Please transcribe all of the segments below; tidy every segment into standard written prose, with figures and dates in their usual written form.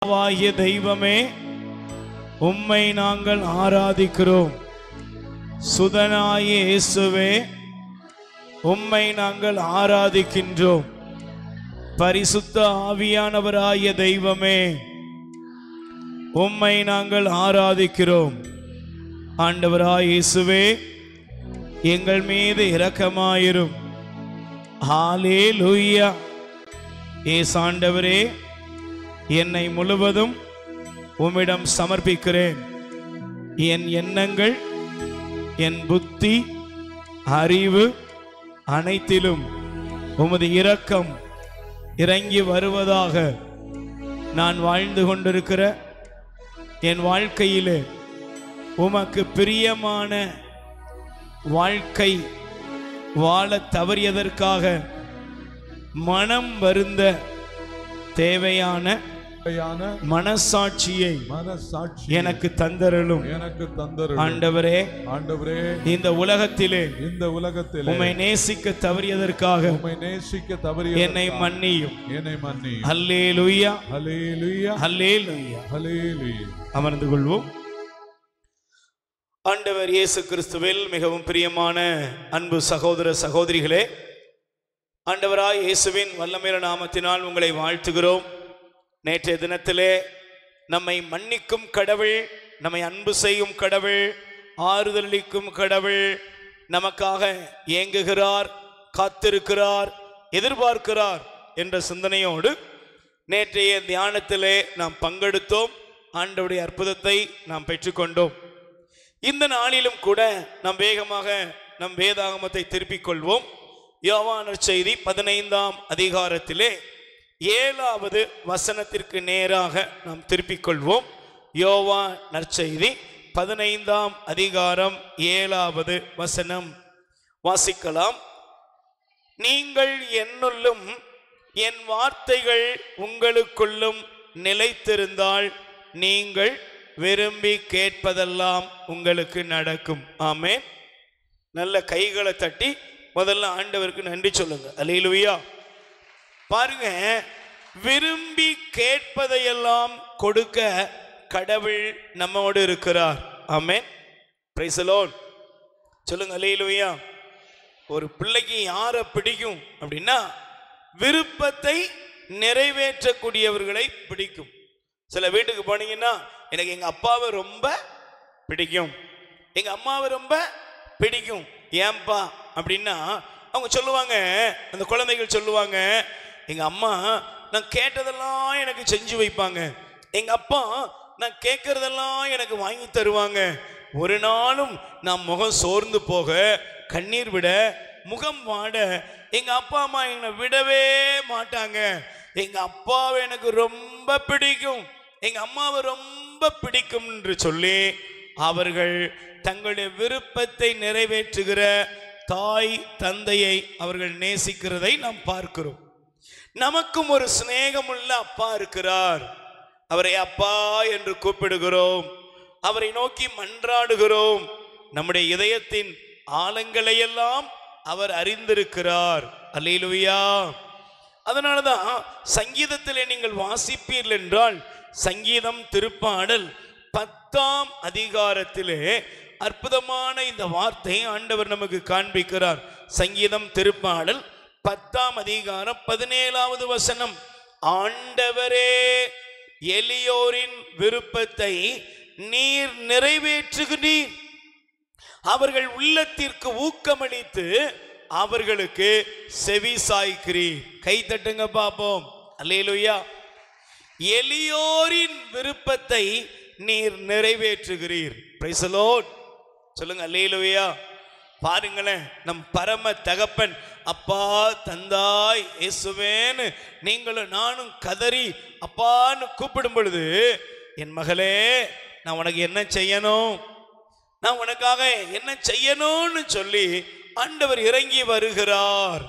பிதாவாகிய தெய்வமே, உம்மை நாங்கள் ஆராதிக்கிறோம். சுதனாகிய இயேசுவே, உம்மை நாங்கள் ஆராதிக்கின்றோம். பரிசுத்த ஆவியானவராகிய தெய்வமே, உம்மை நாங்கள் ஆராதிக்கிறோம். ஆண்டவராகிய இயேசுவே, எங்கள் மீது இரக்கமாயிரும். ஹல்லேலூயா. ஆண்டவரே, என்னை முழுவதும் உம்மிடம் சமர்ப்பிக்கிறேன். என் எண்ணங்கள், என் புத்தி, அறிவு அனைத்திலும் உமது இரக்கம் இறங்கி வருவதாக. நான் வாழ்ந்து கொண்டிருக்கிற என் வாழ்க்கையிலே உமக்கு பிரியமான வாழ்க்கை வாழ தவறியதற்காக மனம் வருந்த தேவையான மனசாட்சியை எனக்கு தந்தருளும். ஆண்டவரே, இந்த உலகத்திலே உம்மை நேசிக்க தவறியதற்காக என்னை மன்னியும். அல்லேலூயா, அல்லேலூயா, அல்லேலூயா, அல்லேலூயா. அமர்ந்து கொள்வோம். ஆண்டவர் இயேசு கிறிஸ்துவில் மிகவும் பிரியமான அன்பு சகோதர சகோதரிகளே, ஆண்டவராய் இயேசுவின் வல்லமையுள்ள நாமத்தினால் உங்களை வாழ்த்துகிறோம். நேற்றைய தினத்திலே நம்மை மன்னிக்கும் கடவுள், நம்மை அன்பு செய்யும் கடவுள், ஆறுதலிக்கும் கடவுள் நமக்காக ஏங்குகிறார், காத்திருக்கிறார், எதிர்பார்க்கிறார் என்ற சிந்தனையோடு நேற்றைய தியானத்திலே நாம் பங்கெடுத்தோம். ஆண்டவருடைய அற்புதத்தை நாம் பெற்றுக்கொண்டோம். இந்த நாளிலும் கூட நாம் வேகமாக நம் வேதாகமத்தை திருப்பிக் கொள்வோம். யோவான் நற்செய்தி 15ஆம் அதிகாரத்திலே 7வது வசனத்திற்கு நேராக நாம் திருப்பிக் கொள்வோம். யோவான் நற்செய்தி 15ஆம் அதிகாரம் 7வது வசனம் வாசிக்கலாம். நீங்கள் என்னுள்ளும் என் வார்த்தைகள் உங்களுக்குள்ளும் நிலைத்திருந்தால் நீங்கள் விரும்பி கேட்பதெல்லாம் உங்களுக்கு நடக்கும். ஆமென். நல்ல கைகளை தட்டி முதல்ல ஆண்டவருக்கு நன்றி சொல்லுங்க. அல்லேலூயா. பாருங்க, விரும்பி கேட்பதையெல்லாம் கொடுக்க கடவுள் நம்மோடு இருக்கிறார். ஆமென். Praise the Lord. சொல்லுங்க அல்லேலூயா. ஒரு பிள்ளைக்கு யாரை பிடிக்கும் அப்படின்னா, விருப்பத்தை நிறைவேற்றக்கூடியவர்களை பிடிக்கும். சில வீட்டுக்கு போனீங்கன்னா, எனக்கு எங்க அப்பாவை ரொம்ப பிடிக்கும், எங்க அம்மாவை ரொம்ப பிடிக்கும். ஏன்பா அப்படின்னா அவங்க சொல்லுவாங்க, அந்த குழந்தைகள் சொல்லுவாங்க, எங்க அம்மா நான் கேட்டதெல்லாம் எனக்கு செஞ்சு வைப்பாங்க, எங்க அப்பா நான் கேட்கறதெல்லாம் எனக்கு வாங்கி தருவாங்க, ஒரு நாளும் நான் முகம் சோர்ந்து போக, கண்ணீர் விட, முகம் வாட எங்க அப்பா அம்மா என்னை விடவே மாட்டாங்க. எங்க அப்பாவை எனக்கு ரொம்ப பிடிக்கும், எங்க அம்மாவை ரொம்ப பிடிக்கும் என்று சொல்லி அவர்கள் தங்களுடைய விருப்பத்தை நிறைவேற்றுகிற தாய் தந்தையை அவர்கள் நேசிக்கிறதை நாம் பார்க்கிறோம். நமக்கும் ஒரு சிநேகமுள்ள அப்பா இருக்கிறார். அவரை அப்பா என்று கூப்பிடுகிறோம், அவரை நோக்கி மன்றாடுகிறோம். நம்முடைய இதயத்தின் ஆழங்களை எல்லாம் அவர் அறிந்திருக்கிறார். அல்லேலூயா. அதனாலதான் சங்கீதத்திலே நீங்கள் வாசிப்பீர்கள் என்றால், சங்கீதம் திருப்பாடல் 10ஆம் அதிகாரத்திலே அற்புதமான இந்த வார்த்தை ஆண்டவர் நமக்கு காண்பிக்கிறார். சங்கீதம் திருப்பாடல் 10ஆம் அதிகாரம் 17வது வசனம். ஆண்டவரே, எளியோரின் விருப்பத்தை நீர் நிறைவேற்றுகிறீர், அவர்கள் உள்ளத்திற்கு ஊக்கமளித்து அவர்களுக்கு செவி சாய்க்கிறீர். கை தட்டுங்க பாப்போம். அல்லேலூயா. எளியோரின் விருப்பத்தை நீர் நிறைவேற்றுகிறீர். Price the Lord. சொல்லுங்க அல்லேலூயா. பாருங்களேன், நம் பரம தகப்பன் அப்பா தந்தாய் இயேசுவேன்னு நீங்களும் நானும் கதறி அப்பான்னு கூப்பிடும் பொழுது, என் மகளே நான் உனக்கு என்ன செய்யணும், நான் உனக்காக என்ன செய்யணும்னு சொல்லி ஆண்டவர் இறங்கி வருகிறார்.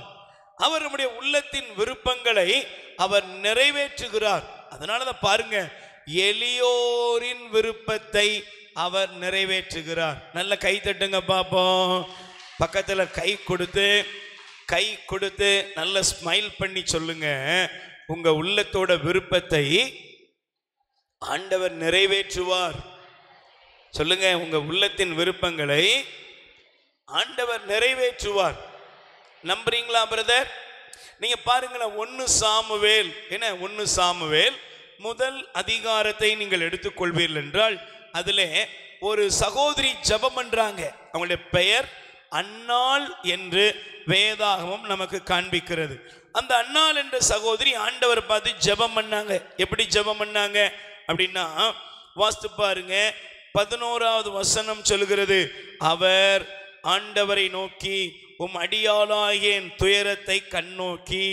அவர் நம்முடைய உள்ளத்தின் விருப்பங்களை அவர் நிறைவேற்றுகிறார். அதனாலதான் பாருங்க, எளியோரின் விருப்பத்தை அவர் நிறைவேற்றுகிறார். நல்ல கை தட்டுங்க பாப்போம். பக்கத்துல கை கொடுத்து நல்ல ஸ்மைல் பண்ணி சொல்லுங்க, உங்க உள்ளத்தோட விருப்பத்தை ஆண்டவர் நிறைவேற்றுவார். சொல்லுங்க, உங்க உள்ளத்தின் விருப்பங்களை ஆண்டவர் நிறைவேற்றுவார். நம்புறீங்களா பிரதர்? நீங்க பாருங்களேன், 1 சாமுவேல், என்ன 1 சாமுவேல் முதல் அதிகாரத்தை நீங்கள் எடுத்துக்கொள்வீர்கள் என்றால் அதிலே ஒரு சகோதரி ஜெபம் பண்றாங்க. அவங்களுடைய பெயர் அன்னாள் என்று வேதாகமம் நமக்கு காண்பிக்கிறது. அந்த அன்னாள் என்ற சகோதரி ஆண்டவர் பார்த்து ஜெபம் பண்ணாங்க. எப்படி ஜெபம் பண்ணாங்க அப்படின்னா, வாஸ்து பாருங்க, 11வது வசனம் சொல்கிறது, அவர் ஆண்டவரை நோக்கி உம் அடியாளாகிய என் துயரத்தை கண்ணோக்கி.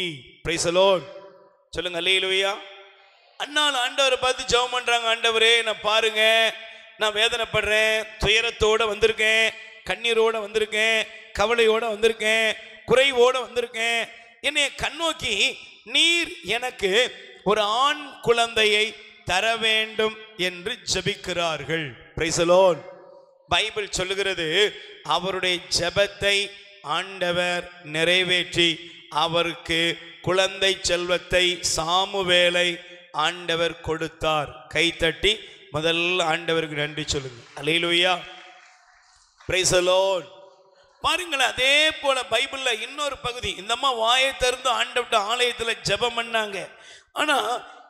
Price the Lord. சொல்லுங்க அல்லேலூயா. அன்னாள் ஆண்டவரை பார்த்து ஜெபம் பண்றாங்க. ஆண்டவரே, நான் பாருங்க, நான் வேதனைப்படுறேன், துயரத்தோட வந்திருக்கேன், கண்ணீரோட வந்திருக்கேன், கவலையோட வந்திருக்கேன், குறைவோட வந்திருக்கேன். என்னை கண்ணோக்கி நீர் எனக்கு ஒரு ஆண் குழந்தையை தர வேண்டும் என்று ஜெபிக்கிறார்கள். Praise the Lord. பைபிள் சொல்லுகிறது, அவருடைய ஜெபத்தை ஆண்டவர் நிறைவேற்றி அவருக்கு குழந்தை செல்வத்தை சாமுவேலை ஆண்டவர் கொடுத்தார். கைத்தட்டி முதல்ல ஆண்டவருக்கு நன்றி சொல்லுங்க. அல்லேலூயா. Praise the Lord. பாருங்களேன், அதே போல பைபிள்ல இன்னொரு பகுதி, இந்த அம்மா வாயை திறந்து ஆண்டவர்ட்ட ஆலயத்தில் ஜெபம் பண்ணாங்க. ஆனா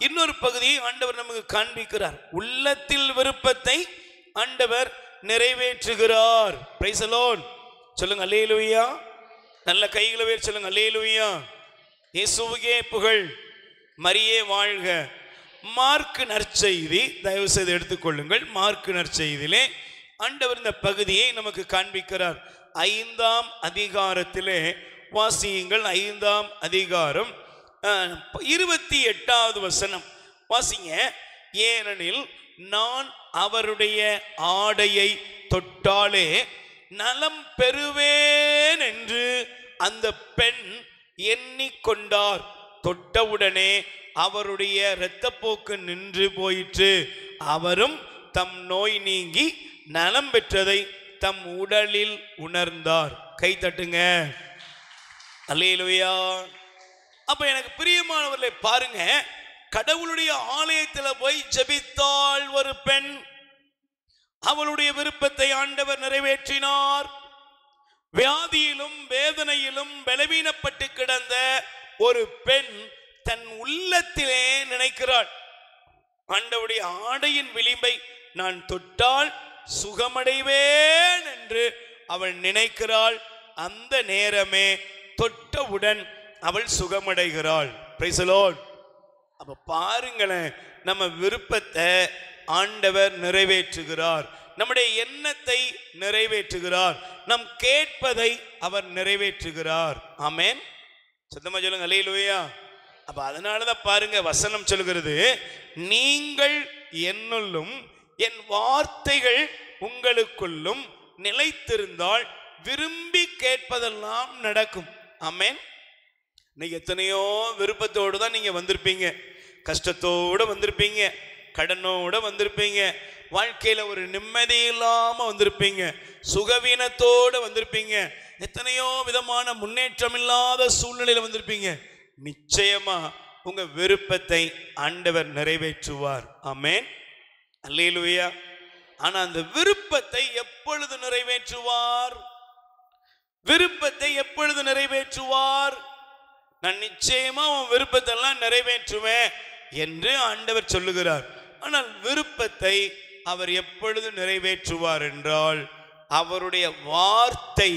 இன்னொரு பகுதியை ஆண்டவர் நமக்கு காண்பிக்கிறார். உள்ளத்தில் விருப்பத்தை ஆண்டவர் நிறைவேற்றுகிறார். Price the Lord. சொல்லுங்க அல்லேலூயா. நல்ல கைகளை வேறு சொல்லுங்க அல்லேலூயா. இயேசுவுக்கே புகழ், மரியே வாழ்க. மார்க்கு நற்செய்தி தயவு செய்து எடுத்துக்கொள்ளுங்கள். மார்க்கு நற்செய்தியிலே ஆண்டவர் இந்த பகுதியை நமக்கு காண்பிக்கிறார். 5ஆம் அதிகாரத்திலே வாசியுங்கள். 5ஆம் அதிகாரம் 28வது வசனம் வாசிங்க. ஏனெனில் நான் அவருடைய ஆடையை தொட்டாலே நலம் பெறுவேன் என்று அந்த பெண் எண்ணிக்கொண்டார். தொட்டவுடனே அவருடைய இரத்தப்போக்கு நின்று போயிற்று. அவரும் தம் நோய் நீங்கி நலம் பெற்றதை தம் உடலில் உணர்ந்தார். கை தட்டுங்க. அல்லேலூயா. அப்ப எனக்கு பிரியமானவர்களை பாருங்க, கடவுளுடைய ஆலயத்தில் போய் ஜெபித்தாள் ஒரு பெண். அவளுடைய விருப்பத்தை ஆண்டவர் நிறைவேற்றினார். வியாதியிலும் வேதனையிலும் பலவீனப்பட்டு கிடந்த ஒரு பெண் தன் உள்ளத்திலே நினைக்கிறாள், ஆண்டவருடைய ஆடையின் விளிம்பை நான் தொட்டால் சுகமடைவேன் என்று அவள் நினைக்கிறாள். அந்த நேரமே தொட்டவுடன் அவள் சுகமடைகிறாள். Price the Lord. அப்ப பாருங்களேன், நம்ம விருப்பத்தை ஆண்டவர் நிறைவேற்றுகிறார். நம்முடைய எண்ணத்தை நிறைவேற்றுகிறார். நம் கேட்பதை அவர் நிறைவேற்றுகிறார். ஆமென். சத்தமா சொல்லுங்க அல்லேலூயா. அப்ப அதனாலதான் பாருங்க, வசனம் சொல்கிறது, நீங்கள் என்னுள்ளும் என் வார்த்தைகள் உங்களுக்குள்ளும் நிலைத்திருந்தால் விரும்பி கேட்பதெல்லாம் நடக்கும். ஆமென். நீங்க எத்தனையோ விருப்பத்தோடு தான் நீங்க வந்திருப்பீங்க. கஷ்டத்தோடு வந்திருப்பீங்க, கடனோடு வந்திருப்பீங்க, வாழ்க்கையில் ஒரு நிம்மதி இல்லாமல் வந்திருப்பீங்க, சுகவீனத்தோடு வந்திருப்பீங்க, எத்தனையோ விதமான முன்னேற்றம் இல்லாத சூழ்நிலையில் வந்திருப்பீங்க. நிச்சயமா உங்க விருப்பத்தை ஆண்டவர் நிறைவேற்றுவார். ஆமென். அல்லேலூயா. ஆனா அந்த விருப்பத்தை எப்பொழுது நிறைவேற்றுவார்? விருப்பத்தை எப்பொழுது நிறைவேற்றுவார்? நான் நிச்சயமா உன் விருப்பத்தை எல்லாம் நிறைவேற்றுவேன் என்று ஆண்டவர் சொல்லுகிறார். ஆனால் விருப்பத்தை அவர் எப்பொழுது நிறைவேற்றுவார் என்றால், அவருடைய வார்த்தை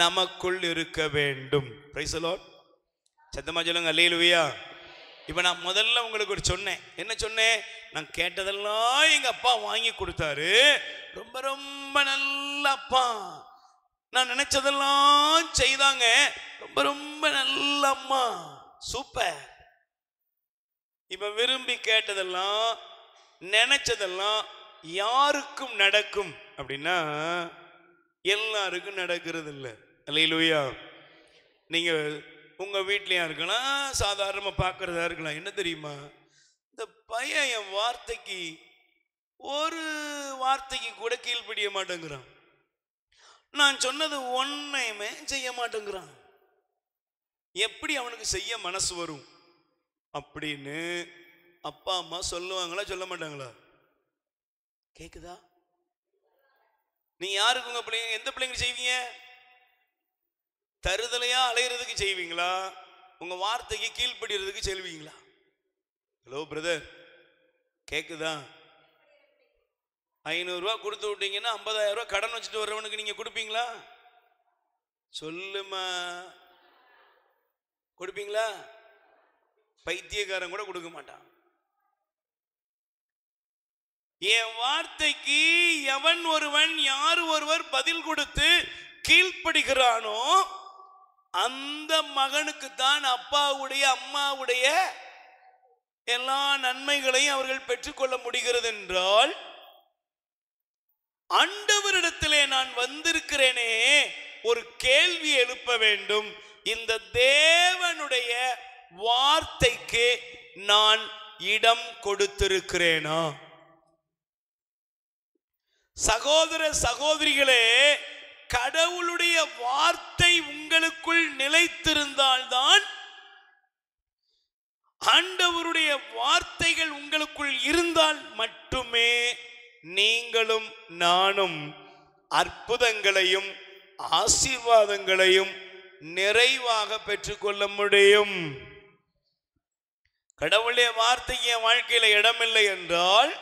நமக்குள் இருக்க வேண்டும். Price the Lord. சத்தமா சொல்லுங்க அல்லேலூயா. இப்ப நான் முதல்ல உங்களுக்கு ஒரு சொன்னேன். என்ன சொன்னேன்? நான் கேட்டதெல்லாம் எங்க அப்பா வாங்கி கொடுத்தாரு. ரொம்ப ரொம்ப நல்ல அப்பா. நான் நினைச்சதெல்லாம் செய்தாங்க. ரொம்ப ரொம்ப நல்ல அம்மா. சூப்பர். இப்ப விரும்பி கேட்டதெல்லாம் நினைச்சதெல்லாம் யாருக்கும் நடக்கும் அப்படின்னா எல்லாருக்கும் நடக்கிறது இல்லை. அல்லேலூயா. நீங்க உங்க வீட்லயா இருக்கலாம், சாதாரணமா பார்க்கறதா இருக்கலாம். என்ன தெரியுமா, இந்த பையன் என் வார்த்தைக்கு ஒரு வார்த்தைக்கு கூட கீழ்ப்படிய மாட்டேங்கிறான், நான் சொன்னது ஒன்னையுமே செய்ய மாட்டேங்கிறான், எப்படி அவனுக்கு செய்ய மனசு வரும் அப்படின்னு அப்பா அம்மா சொல்லுவாங்களா சொல்ல மாட்டாங்களா? கேக்குதா? நீ யாருக்கு உங்க பிள்ளைங்க எந்த பிள்ளைங்க செய்வீங்க? தருதலையா அலையிறதுக்கு செய்வீங்களா? உங்க வார்த்தைக்கு கீழ்ப்படுறதுக்கு செல்வீங்களா? ஹலோ பிரதர், கேக்குதா? 500 ரூபா கொடுத்து விட்டீங்கன்னா 50,000 ரூபா கடன் வச்சுட்டு வர்றவனுக்கு நீங்க கொடுப்பீங்களா? சொல்லுமா, கொடுப்பீங்களா? பைத்தியக்காரன் கூட கொடுக்க மாட்டான். என் வார்த்தைக்கு எவன் ஒருவன் யார் ஒருவர் பதில் கொடுத்து கீழ்ப்படுகிறானோ அந்த மகனுக்கு தான் அப்பாவுடைய அம்மாவுடைய எல்லா நன்மைகளையும் அவர்கள் பெற்றுக்கொள்ள முடிகிறது என்றால், ஆண்டவரிடத்திலே நான் வந்திருக்கிறேனே, ஒரு கேள்வி எழுப்ப வேண்டும். இந்த தேவனுடைய வார்த்தைக்கு நான் இடம் கொடுத்திருக்கிறேனா? சகோதர சகோதரிகளே, கடவுளுடைய வார்த்தை உங்களுக்குள் நிலைத்திருந்தால்தான், ஆண்டவருடைய வார்த்தைகள் உங்களுக்குள் இருந்தால் மட்டுமே நீங்களும் நானும் அற்புதங்களையும் ஆசீர்வாதங்களையும் நிறைவாக பெற்றுக்கொள்ள முடியும். கடவுளுடைய வார்த்தைக்கு என் வாழ்க்கையில இடமில்லை என்றால்,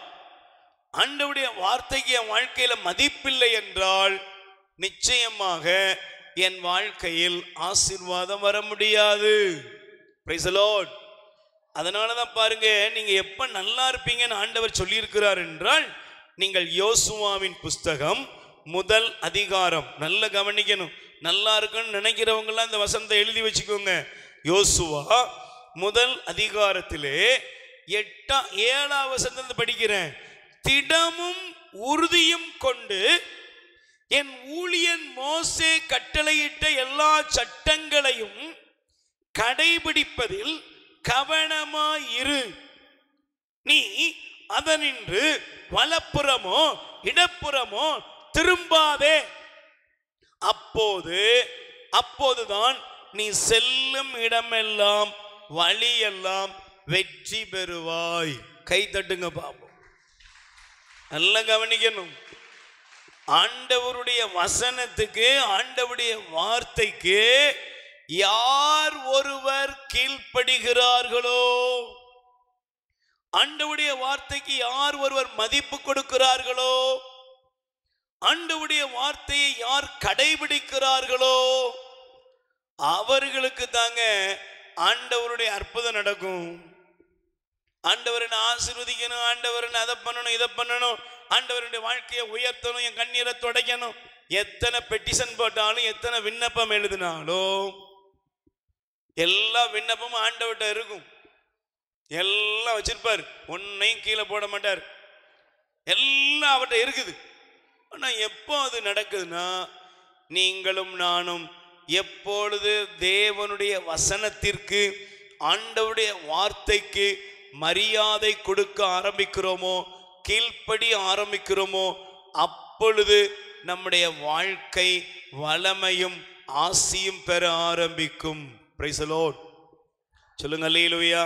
ஆண்டவருடைய வார்த்தைக்கு என் வாழ்க்கையில மதிப்பில்லை என்றால், நிச்சயமாக என் வாழ்க்கையில் ஆசீர்வாதம் வர முடியாது. Price the Lord. அதனாலதான் பாருங்க, நீங்க எப்ப நல்லா இருப்பீங்கன்னு ஆண்டவர் சொல்லியிருக்கிறார் என்றால், நீங்கள் யோசுவாவின் புஸ்தகம் 1 அதிகாரம் நல்ல கவனிக்கணும். நல்லா இருக்குன்னு நினைக்கிறவங்கலாம் இந்த வசனத்தை எழுதி வச்சுக்கோங்க. யோசுவா 1 அதிகாரத்திலே 7ஆம் வசனத்தை படிக்கிறேன். திடமும் உறுதியும் கொண்டு என் ஊழியன் மோசே கட்டளையிட்ட எல்லா சட்டங்களையும் கடைபிடிப்பதில் கவனமாயிரு. நீ அதனின்று வலப்புறமோ இடப்புறமோ திரும்பாதே. அப்போதுதான் நீ செல்லும் இடமெல்லாம் வழியெல்லாம் வெற்றி பெறுவாய். கை தட்டுங்க பாப்போம். நல்லா கவனிக்கணும். ஆண்டவருடைய வசனத்துக்கு, ஆண்டவருடைய வார்த்தைக்கு யார் ஒருவர் கீழ்ப்படுகிறார்களோ, ஆண்டவருடைய வார்த்தைக்கு யார் ஒருவர் மதிப்பு கொடுக்கிறார்களோ, ஆண்டவருடைய வார்த்தையை யார் கடைபிடிக்கிறார்களோ அவர்களுக்கு தாங்க ஆண்டவருடைய அற்புதம் நடக்கும். ஆண்டவரை ஆசீர்வதிக்கணும், ஆண்டவரை அதை பண்ணணும் இதை பண்ணணும், ஆண்டவருடைய வாழ்க்கையை உயர்த்தணும், என் கண்ணீரை துடைக்கணும், எத்தனை பெட்டிஷன் போட்டாலும் எத்தனை விண்ணப்பம் எழுதினாலும் எல்லா விண்ணப்பமும் ஆண்டவர்கிட்ட இருக்கும். எல்லாம் வச்சிருப்பார், ஒன்னையும் கீழே போட மாட்டார். எல்லாம் அவர்கிட்ட இருக்குது. ஆனா எப்போ அது நடக்குதுன்னா, நீங்களும் நானும் எப்பொழுது தேவனுடைய வசனத்திற்கு, ஆண்டவருடைய வார்த்தைக்கு மரியாதை கொடுக்க ஆரம்பிக்கிறோமோ, கீழ்ப்படி ஆரம்பிக்கிறோமோ, அப்பொழுது நம்முடைய வாழ்க்கை வளமையும் ஆசியும் பெற ஆரம்பிக்கும். Price the Lord. சொல்லுங்க அல்லேலூயா.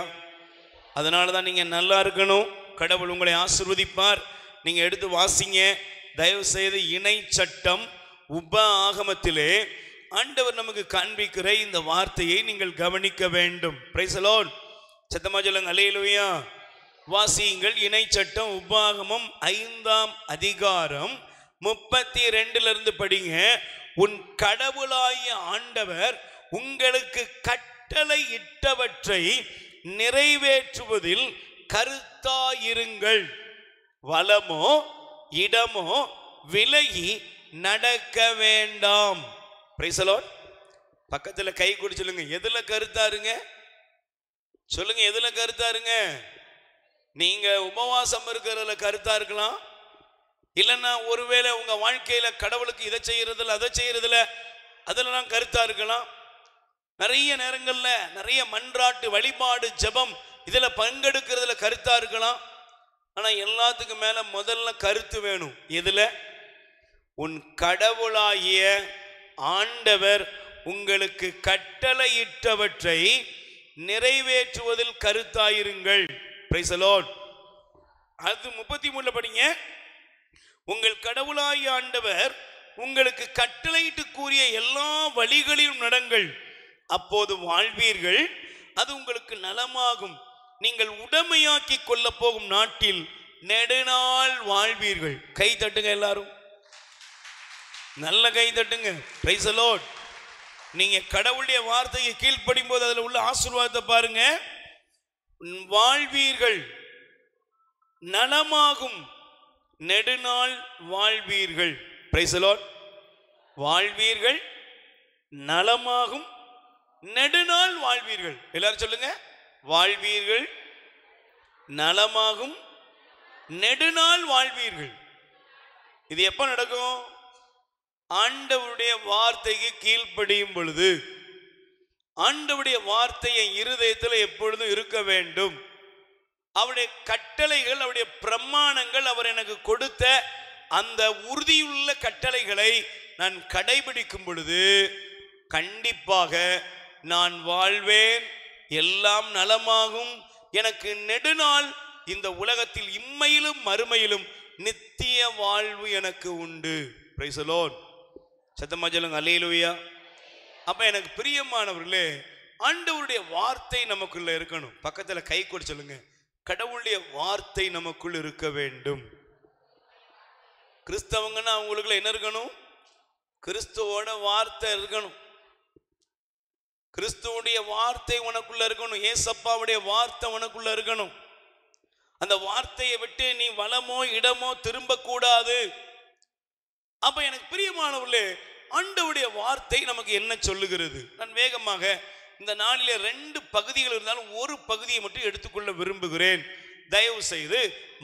அதனால தான் நீங்க நல்லா இருக்கணும். கடவுள் உங்களை ஆசீர்வதிப்பார். நீங்க எடுத்து வாசிங்க தயவு செய்து. இணை சட்டம் உப ஆகமத்திலே ஆண்டவர் நமக்கு காண்பிக்கிற இந்த வார்த்தையை நீங்கள் கவனிக்க வேண்டும். Price the Lord. சத்தமா சொல்லுங்க அல்லேலூயா. வாசியுங்கள். இணை சட்டம் உபாகமம் 5ஆம் அதிகாரம் 32 படிங்க. உன் கடவுளாகிய ஆண்டவர் உங்களுக்கு கட்டளை இட்டவற்றை நிறைவேற்றுவதில் கருத்தாயிருங்கள். வலமோ இடமோ விலகி நடக்க வேண்டாம். Price the Lord. பக்கத்துல கை கூடி சொல்லுங்க, எதுல கருத்தாருங்க? சொல்லுங்க, எதுல கருத்தாருங்க? நீங்க உபவாசம் இருக்கிறதுல கருத்தா இருக்கலாம். இல்லைன்னா ஒருவேளை உங்க வாழ்க்கையில கடவுளுக்கு இதை செய்யறதுல அதை செய்யறதுல அதெல்லாம் கருத்தா இருக்கலாம். நிறைய நேரங்கள்ல நிறைய மன்றாட்டு வழிபாடு ஜெபம் இதுல பங்கெடுக்கிறதுல கருத்தா இருக்கலாம். ஆனா எல்லாத்துக்கும் மேல முதல்ல கருத்து வேணும். எதுல? உன் கடவுளாகிய ஆண்டவர் உங்களுக்கு கட்டளையிட்டவற்றை நிறைவேற்றுவதில் கருத்தாயிருங்கள். Price the Lord. அது 33 படிங்க. உங்கள் கடவுளாகிய ஆண்டவர் உங்களுக்கு கட்டளையிட்டு கூறிய எல்லா வழிகளிலும் நடங்கள், அப்போது வாழ்வீர்கள், அது உங்களுக்கு நலமாகும். நீங்கள் உடைமையாக்கி கொள்ள போகும் நாட்டில் நெடுநாள் வாழ்வீர்கள். கை தட்டுங்க எல்லாரும், நல்ல கை தட்டுங்க. Price the Lord. நீங்க கடவுளுடைய வார்த்தையை கீழ்ப்படியும் போது அதுல உள்ள ஆசீர்வாதத்தை பாருங்க. வாழ்வீர்கள், நலமாகும், நெடுநாள் வாழ்வீர்கள். Price the Lord. வாழ்வீர்கள், நலமாகும், நெடுநாள் வாழ்வீர்கள். எல்லாரும் சொல்லுங்க, வாழ்வீர்கள், நலமாகும், நெடுநாள் வாழ்வீர்கள். இது எப்ப நடக்கும்? ஆண்டவருடைய வார்த்தைக்கு கீழ்ப்படியும் பொழுது. ஆண்டவருடைய வார்த்தையை இருதயத்தில் எப்பொழுதும் இருக்க வேண்டும். அவருடைய கட்டளைகள், அவருடைய பிரமாணங்கள், அவர் எனக்கு கொடுத்த அந்த உறுதியுள்ள கட்டளைகளை நான் கடைபிடிக்கும் பொழுது கண்டிப்பாக நான் வாழ்வேன், எல்லாம் நலமாகும், எனக்கு நெடுநாள் இந்த உலகத்தில் இம்மையிலும் மறுமையிலும் நித்திய வாழ்வு எனக்கு உண்டு. Price the Lord. சத்தமா சொல்லுங்க அல்லேலூயா. அப்ப எனக்கு பிரியமானவர்களே, ஆண்டவருடைய வார்த்தை நமக்குள்ள இருக்கணும். பக்கத்துல கை கொடு சொல்லுங்க, கடவுளுடைய வார்த்தை நமக்குள் இருக்க வேண்டும். கிறிஸ்தவங்கன்னா அவங்களுக்குள்ள என்ன இருக்கணும்? கிறிஸ்துவோட வார்த்தை இருக்கணும். கிறிஸ்துவோடைய வார்த்தை உனக்குள்ள இருக்கணும். ஏசப்பாவுடைய வார்த்தை உனக்குள்ள இருக்கணும். அந்த வார்த்தையை விட்டு நீ வலமோ இடமோ திரும்ப கூடாது. அப்ப எனக்கு பிரியமானவர்களே, ஆண்டவருடைய வார்த்தை நமக்கு என்ன சொல்லுகிறது? நான் வேகமாக இந்த நாளிலே 2 பகுதிகள் இருந்தாலும் ஒரு பகுதியை மட்டும் எடுத்துக்கொள்ள விரும்புகிறேன். தயவு செய்து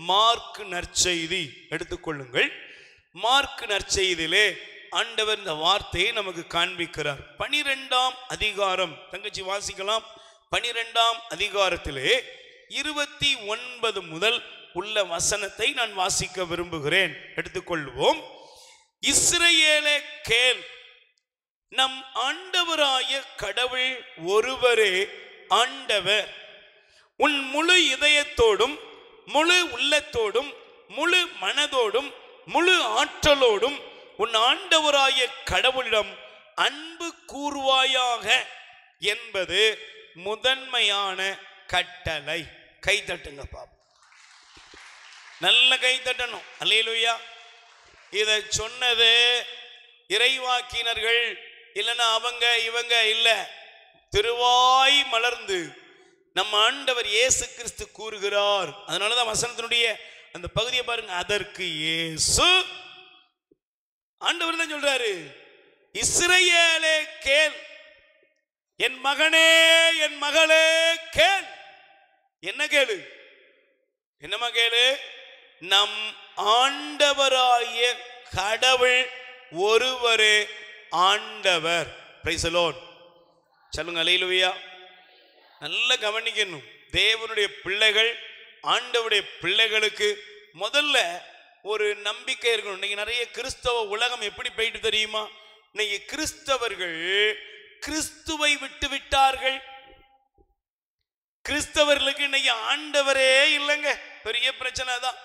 மார்க் நற்செய்தி எடுத்துக்கொள்ளுங்கள். மார்க் நற்செய்தியிலே ஆண்டவர் இந்த வார்த்தையை நமக்கு காண்பிக்கிறார். 12ஆம் அதிகாரம், தங்கச்சி வாசிக்கலாம். 12ஆம் அதிகாரத்திலே 29 முதல் உள்ள வசனத்தை நான் வாசிக்க விரும்புகிறேன். எடுத்துக்கொள்வோம். இஸ்ரவேலே கேள், நம் ஆண்டவராய கடவுள் ஒருவரே ஆண்டவர். உன் முழு இதயத்தோடும் முழு உள்ளத்தோடும் முழு மனதோடும் முழு ஆற்றலோடும் உன் ஆண்டவராய கடவுளிடம் அன்பு கூறுவாயாக என்பது முதன்மையான கட்டளை. கை தட்டுங்க பாப்போம், நல்ல கை தட்டணும். அல்லேலூயா. இதை சொன்னது இறைவாக்கினர்கள் இல்லைன்னா அவங்க இவங்க இல்ல, திருவாய் மலர்ந்து நம்ம ஆண்டவர் இயேசு கிறிஸ்து கூறுகிறார். அதனாலதான் வசனத்தினுடைய அந்த பகுதியை பாருங்க. அதற்கு இயேசு, ஆண்டவர் தான் சொல்றாரு, இஸ்ரவேலே கேள், என் மகனே என் மகளே கேள். என்ன கேளு? என்னமா கேளு? நம் ஆண்டவராய கடவுள் ஒருவரே ஆண்டவர். Price the Lord. சொல்லுங்க அல்லேலூயா. நல்ல கவனிக்கணும். தேவனுடைய பிள்ளைகள், ஆண்டவருடைய பிள்ளைகளுக்கு முதல்ல ஒரு நம்பிக்கை இருக்கணும். இன்னைக்கு நிறைய கிறிஸ்தவ உலகம் எப்படி போயிட்டு தெரியுமா? இன்னைக்கு கிறிஸ்தவர்கள் கிறிஸ்துவை விட்டு விட்டார்கள். கிறிஸ்தவர்களுக்கு இன்னைக்கு ஆண்டவரே இல்லைங்க. பெரிய பிரச்சனை தான்.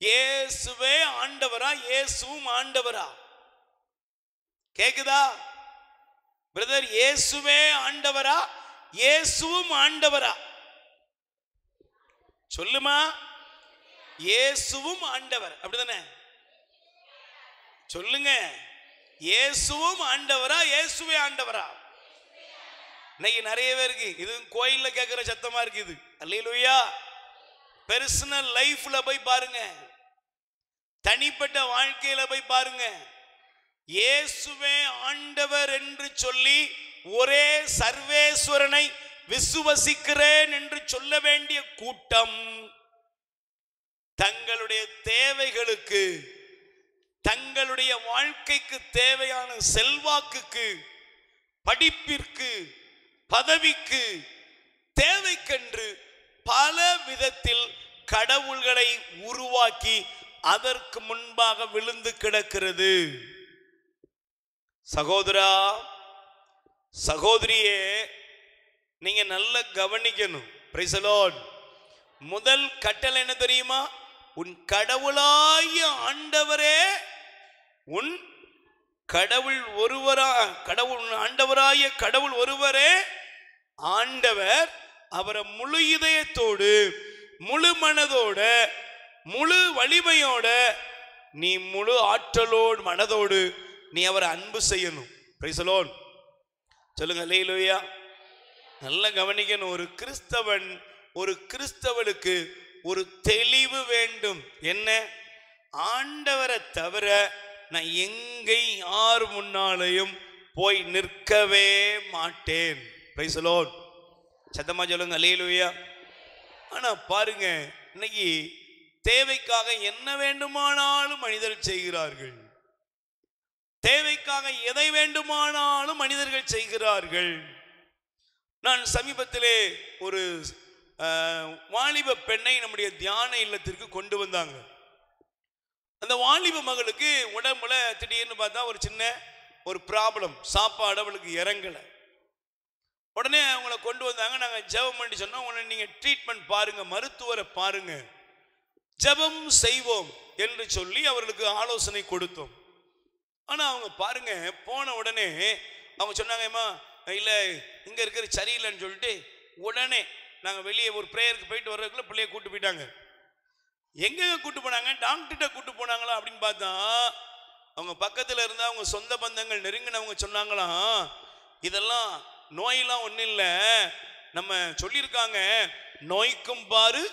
இயேசுவே ஆண்டவரா? இயேசுவும் ஆண்டவரா? கேக்குதா பிரதர்? இயேசுவே ஆண்டவரா? இயேசுவும் ஆண்டவரா? சொல்லுமா. இயேசுவும் ஆண்டவர், அப்படிதானே? சொல்லுங்க. இயேசுவும் ஆண்டவரா? இயேசுவே ஆண்டவரா? இன்னைக்கு நிறைய பேருக்கு இது கோயில்ல கேட்கிற சத்தமா இருக்குது. அல்லேலூயா. பர்சனல் லைஃப்ல போய் பாருங்க, தனிப்பட்ட வாழ்க்கையில போய் பாருங்க. இயேசுவே ஆண்டவர் என்று சொல்லி ஒரே சர்வேஸ்வரனை விசுவசிக்கிறேன் என்று சொல்ல வேண்டிய கூட்டம் தங்களுடைய தேவைகளுக்கு, தங்களுடைய வாழ்க்கைக்கு தேவையான செல்வாக்குக்கு, படிப்பிற்கு, பதவிக்கு, தேவைக்கென்று பல விதத்தில் கடவுள்களை உருவாக்கி அதற்கு முன்பாக விழுந்து கிடக்கிறது. சகோதரா, சகோதரியே, நீங்க நல்ல கவனிக்கணும். Price the Lord. முதல் கட்டளை என்ன தெரியுமா? உன் கடவுளாகிய ஆண்டவரே, உன் கடவுள் ஒருவரா, கடவுள் ஆண்டவராகிய கடவுள் ஒருவரே ஆண்டவர். அவரை முழு இதயத்தோடு, முழு மனதோட, முழு வலிமையோட, நீ முழு ஆற்றலோடு மனதோடு நீ அவரை அன்பு செய்யணும். Price the Lord. சொல்லுங்க அல்லேலூயா. நல்லா கவனிக்கணும். ஒரு கிறிஸ்தவன், ஒரு கிறிஸ்தவனுக்கு ஒரு தெளிவு வேண்டும். என்ன? ஆண்டவரை தவிர நான் எங்கே யார் முன்னாலையும் போய் நிற்கவே மாட்டேன். Price the Lord. சத்தமா சொல்லுங்க அல்லேலூயா. ஆனா பாருங்க, இன்னைக்கு தேவைக்காக என்ன வேண்டுமானாலும் மனிதர்கள் செய்கிறார்கள். தேவைக்காக எதை வேண்டுமானாலும் மனிதர்கள் செய்கிறார்கள். நான் சமீபத்திலே ஒரு வாலிப பெண்ணை நம்முடைய தியான இல்லத்திற்கு கொண்டு வந்தாங்க. அந்த வாலிப மகளுக்கு உடம்புல திடீர்னு பார்த்தா ஒரு சின்ன ஒரு ப்ராப்ளம், சாப்பாடு அவளுக்கு இறங்கலை. உடனே அவங்கள கொண்டு வந்தாங்க. நாங்கள் ஜெபம் பண்ணி சொன்னோம், உடனே நீங்கள் ட்ரீட்மெண்ட் பாருங்க, மருத்துவரை பாருங்க, ஜெபம் செய்வோம் என்று சொல்லி அவர்களுக்கு ஆலோசனை கொடுத்தோம். ஆனால் அவங்க பாருங்க, போன உடனே அவங்க சொன்னாங்கம்மா, இல்லை இங்கே இருக்கிற சரியில்லைன்னு சொல்லிட்டு உடனே நாங்கள் வெளியே ஒரு ப்ரேயருக்கு போயிட்டு வர்றதுக்குள்ள பிள்ளைய கூட்டு போயிட்டாங்க. எங்கே கூட்டு போனாங்க? டாக்டர்கிட்ட கூட்டு போனாங்களா அப்படின்னு பார்த்தா, அவங்க பக்கத்தில் இருந்தால் அவங்க சொந்த பந்தங்கள் நெருங்கினவங்க சொன்னாங்களாம், இதெல்லாம் நோயெல்லாம் ஒன்றும் இல்லை, நம்ம சொல்லியிருக்காங்க நோய்க்கும் பாரு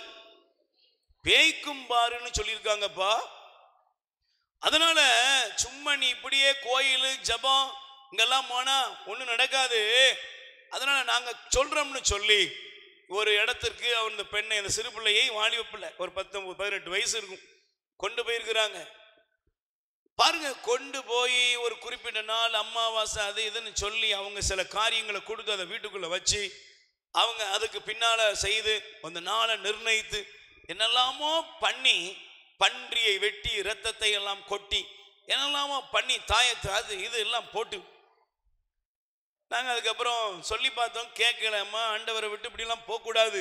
பேய்க்கும் பாருன்னு சொல்லியிருக்காங்கப்பா. அதனால சும்மா நீ இப்படியே கோயில் ஜபம் இங்கெல்லாம் போனா ஒன்றும் நடக்காது, அதனால நாங்கள் சொல்றோம்னு சொல்லி ஒரு இடத்திற்கு அவர் இந்த பெண்ணை, அந்த சிறு பிள்ளையை, வாலிப பிள்ளை ஒரு 19-18 வயசு இருக்கும், கொண்டு போயிருக்கிறாங்க. பாருங்க, கொண்டு போய் ஒரு குறிப்பிட்ட நாள் அமாவாசை அது இதுன்னு சொல்லி அவங்க சில காரியங்களை கொடுத்து அதை வீட்டுக்குள்ள வச்சு அவங்க அதுக்கு பின்னால செய்து அந்த நாளை நிர்ணயித்து என்னெல்லாமோ பண்ணி, பன்றியை வெட்டி இரத்தத்தை எல்லாம் கொட்டி என்னெல்லாமோ பண்ணி தாயத்தை அது இது எல்லாம் போட்டு நாங்கள் அதுக்கப்புறம் சொல்லி பார்த்தோம், கேட்கலம்மா, ஆண்டவரை விட்டு இப்படிலாம் போகக்கூடாது,